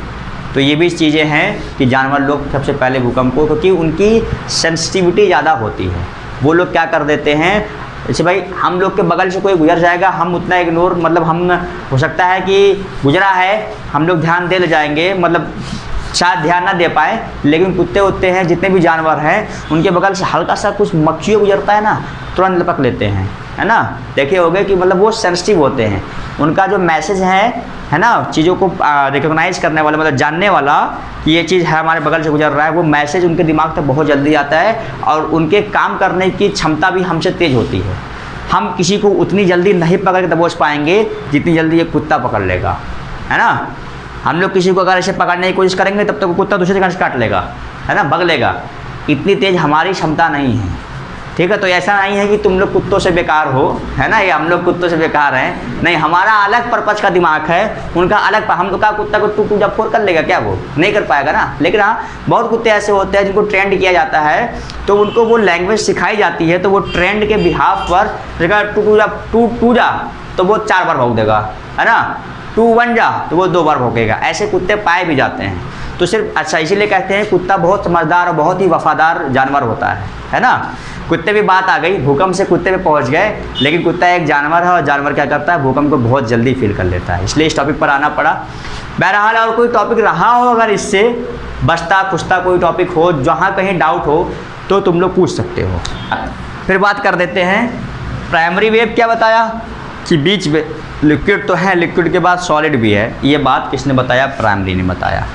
Speaker 1: तो ये भी चीज़ें हैं कि जानवर लोग सबसे पहले भूकंप को, क्योंकि उनकी सेंसिटिविटी ज़्यादा होती है, वो लोग क्या कर देते हैं, जैसे भाई हम लोग के बगल से कोई गुजर जाएगा, हम उतना इग्नोर, मतलब हम हो सकता है कि गुजरा है, हम लोग ध्यान दे ले जाएंगे, मतलब शायद ध्यान ना दे पाए, लेकिन कुत्ते उत्ते हैं, जितने भी जानवर हैं, उनके बगल से हल्का सा कुछ मक्खियों गुजरता है ना, तुरंत लपक लेते हैं, है ना। देखे होगे कि मतलब वो सेंसिटिव होते हैं, उनका जो मैसेज है ना, चीज़ों को रिकॉग्नाइज करने वाला, मतलब जानने वाला कि ये चीज़ है हमारे बगल से गुजर रहा है, वो मैसेज उनके दिमाग तक बहुत जल्दी आता है, और उनके काम करने की क्षमता भी हमसे तेज़ होती है। हम किसी को उतनी जल्दी नहीं पकड़ के दबोच पाएंगे जितनी जल्दी ये कुत्ता पकड़ लेगा, है ना। हम लोग किसी को अगर ऐसे पकड़ने की कोशिश करेंगे तब तक वो कुत्ता दूसरे जगह से काट लेगा, है ना, भग लेगा। इतनी तेज़ हमारी क्षमता नहीं है, ठीक है। तो ऐसा नहीं है कि तुम लोग कुत्तों से बेकार हो, है ना, या हम लोग कुत्तों से बेकार हैं, नहीं, हमारा अलग पर्पज का दिमाग है, उनका अलग। हम लोग का कुत्ता को टू जब फोर कर लेगा क्या, वो नहीं कर पाएगा ना। लेकिन हाँ, बहुत कुत्ते ऐसे होते हैं जिनको ट्रेंड किया जाता है, तो उनको वो लैंग्वेज सिखाई जाती है, तो वो ट्रेंड के बिहाफ पर जगह टू जा तो वो 4 बार भौंक देगा, है ना, 2 1 जा तो वो 2 बार भौंकेगा। ऐसे कुत्ते पाए भी जाते हैं। तो सिर्फ अच्छा इसीलिए कहते हैं कुत्ता बहुत समझदार और बहुत ही वफादार जानवर होता है ना। कुत्ते भी बात आ गई, भूकंप से कुत्ते पे पहुंच गए, लेकिन कुत्ता एक जानवर है, और जानवर क्या करता है, भूकंप को बहुत जल्दी फील कर लेता है, इसलिए इस टॉपिक पर आना पड़ा। बहरहाल और कोई टॉपिक रहा हो, अगर इससे बचता खुचता कोई टॉपिक हो, जहाँ कहीं डाउट हो तो तुम लोग पूछ सकते हो। फिर बात कर देते हैं प्राइमरी वेव। क्या बताया कि बीच में लिक्विड तो है, लिक्विड के बाद सॉलिड भी है, ये बात किसने बताया, प्राइमरी ने बताया,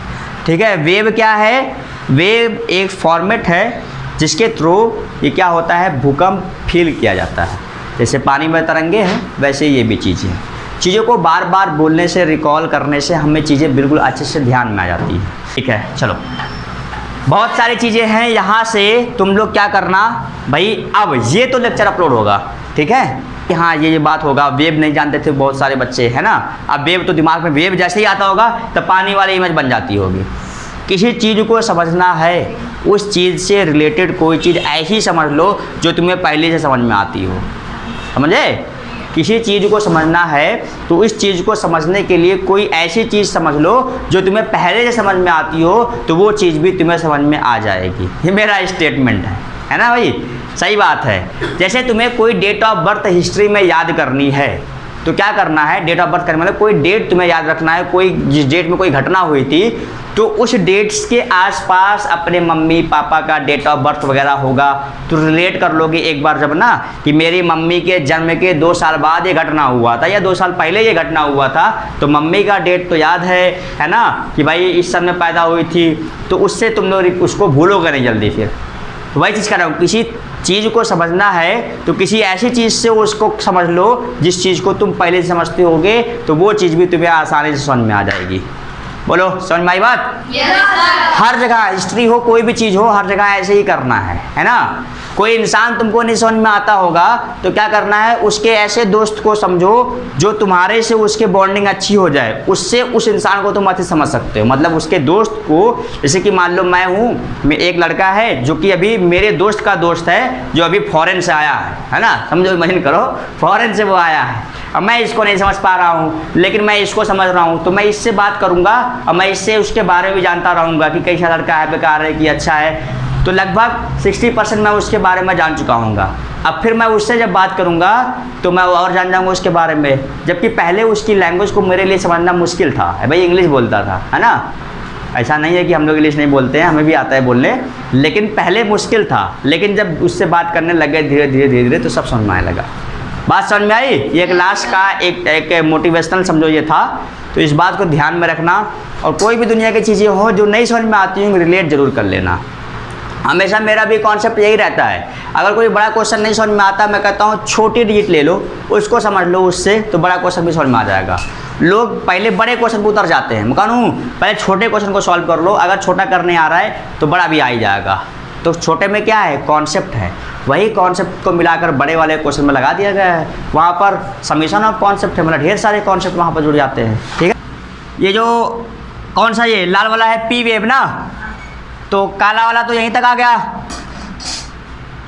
Speaker 1: ठीक है। वेव क्या है, वेव एक फॉर्मेट है जिसके थ्रू ये क्या होता है, भूकंप फील किया जाता है। जैसे पानी में तरंगे हैं, वैसे ये भी चीज़ें हैं। चीज़ों को बार बार बोलने से, रिकॉल करने से हमें चीज़ें बिल्कुल अच्छे से ध्यान में आ जाती हैं, ठीक है। चलो, बहुत सारी चीज़ें हैं, यहाँ से तुम लोग क्या करना भाई, अब ये तो लेक्चर अपलोड होगा, ठीक है। हाँ, ये बात होगा, वेव नहीं जानते थे बहुत सारे बच्चे, है ना। अब वेव तो दिमाग में वेव जैसे ही आता होगा तो पानी वाली इमेज बन जाती होगी। किसी चीज़ को समझना है, उस चीज़ से रिलेटेड कोई चीज़ ऐसी समझ लो जो तुम्हें पहले से समझ में आती हो, समझे। किसी चीज़ को समझना है तो इस चीज़ को समझने के लिए कोई ऐसी चीज़ समझ लो जो तुम्हें पहले से समझ में आती हो, तो वो चीज़ भी तुम्हें समझ में आ जाएगी। ये मेरा स्टेटमेंट है ना भाई, सही बात है। जैसे तुम्हें कोई डेट ऑफ बर्थ हिस्ट्री में याद करनी है तो क्या करना है, डेट ऑफ बर्थ करने मतलब कोई डेट तुम्हें याद रखना है, कोई जिस डेट में कोई घटना हुई थी तो उस डेट्स के आसपास अपने मम्मी पापा का डेट ऑफ बर्थ वगैरह होगा तो रिलेट कर लोगे एक बार जब ना कि मेरी मम्मी के जन्म के 2 साल बाद ये घटना हुआ था या 2 साल पहले ये घटना हुआ था, तो मम्मी का डेट तो याद है ना कि भाई इस समय पैदा हुई थी, तो उससे तुम लोग उसको भूलोगे नहीं जल्दी। फिर तो वही चीज़ कर रहा हूँ, किसी चीज़ को समझना है तो किसी ऐसी चीज़ से उसको समझ लो जिस चीज़ को तुम पहले से समझते होगे, तो वो चीज़ भी तुम्हें आसानी से समझ में आ जाएगी। बोलो समझ में आई बात? हर जगह हिस्ट्री हो कोई भी चीज़ हो, हर जगह ऐसे ही करना है ना। कोई इंसान तुमको नहीं समझ में आता होगा तो क्या करना है, उसके ऐसे दोस्त को समझो जो तुम्हारे से उसके बॉन्डिंग अच्छी हो जाए, उससे उस इंसान को तुम अच्छे समझ सकते हो। मतलब उसके दोस्त को, जैसे कि मान लो मैं हूँ, एक लड़का है जो कि अभी मेरे दोस्त का दोस्त है जो अभी फॉरेन से आया है ना, समझो, इमेजिन करो फॉरेन से वो आया है, अब मैं इसको नहीं समझ पा रहा हूँ लेकिन मैं इसको समझ रहा हूँ, तो मैं इससे बात करूँगा और मैं इससे उसके बारे में भी जानता रहूँगा कि कैसा लड़का है, बेकार है कि अच्छा है, तो लगभग 60% मैं उसके बारे में जान चुका हूँगा। अब फिर मैं उससे जब बात करूँगा तो मैं और जान जाऊँगा उसके बारे में, जबकि पहले उसकी लैंग्वेज को मेरे लिए समझना मुश्किल था। भाई इंग्लिश बोलता था, है ना, ऐसा नहीं है कि हम लोग इंग्लिश नहीं बोलते हैं, हमें भी आता है बोलने, लेकिन पहले मुश्किल था। लेकिन जब उससे बात करने लगे धीरे धीरे धीरे धीरे तो सब समझ में आने लगा। बात समझ में आई? ये एक लास्ट का एक मोटिवेशनल समझो ये था, तो इस बात को ध्यान में रखना। और कोई भी दुनिया की चीज़ें हो जो नहीं समझ में आती हैं रिलेट ज़रूर कर लेना। हमेशा मेरा भी कॉन्सेप्ट यही रहता है, अगर कोई बड़ा क्वेश्चन नहीं समझ में आता, मैं कहता हूँ छोटी डिजिट ले लो, उसको समझ लो, उससे तो बड़ा क्वेश्चन भी समझ में आ जाएगा। लोग पहले बड़े क्वेश्चन पर उतर जाते हैं, मैं कहूँ पहले छोटे क्वेश्चन को सॉल्व कर लो, अगर छोटा करने आ रहा है तो बड़ा भी आ ही जाएगा। तो छोटे में क्या है, कॉन्सेप्ट है, वही कॉन्सेप्ट को मिलाकर बड़े वाले क्वेश्चन में लगा दिया गया है। वहाँ पर समीशन ऑफ कॉन्सेप्ट है, मतलब ढेर सारे कॉन्सेप्ट वहाँ पर जुड़ जाते हैं। ठीक है, ये जो कौन सा ये लाल वाला है पी वेव ना, तो काला वाला तो यहीं तक आ गया।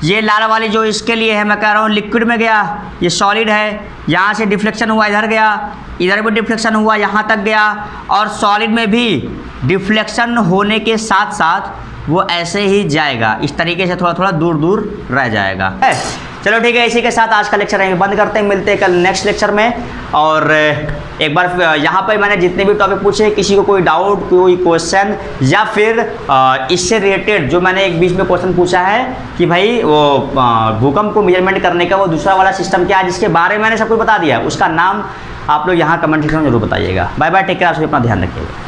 Speaker 1: ये लाल वाली जो इसके लिए है, मैं कह रहा हूँ लिक्विड में गया, ये सॉलिड है, यहाँ से डिफ्लेक्शन हुआ इधर गया, इधर भी डिफ्लेक्शन हुआ यहाँ तक गया, और सॉलिड में भी डिफ्लेक्शन होने के साथ साथ वो ऐसे ही जाएगा, इस तरीके से थोड़ा थोड़ा दूर दूर रह जाएगा। चलो ठीक है, इसी के साथ आज का लेक्चर यहीं बंद करते हैं, मिलते हैं कल नेक्स्ट लेक्चर में। और एक बार यहाँ पर मैंने जितने भी टॉपिक पूछे, किसी को कोई डाउट, कोई क्वेश्चन, या फिर इससे रिलेटेड जो मैंने एक बीच में क्वेश्चन पूछा है कि भाई वो भूकंप को मेजरमेंट करने का वो दूसरा वाला सिस्टम क्या है, जिसके बारे में मैंने सब कुछ बता दिया, उसका नाम आप लोग यहाँ कमेंट सेक्शन में जरूर बताइएगा। बाय बाय, टेक केयर, आप सभी अपना ध्यान रखिएगा।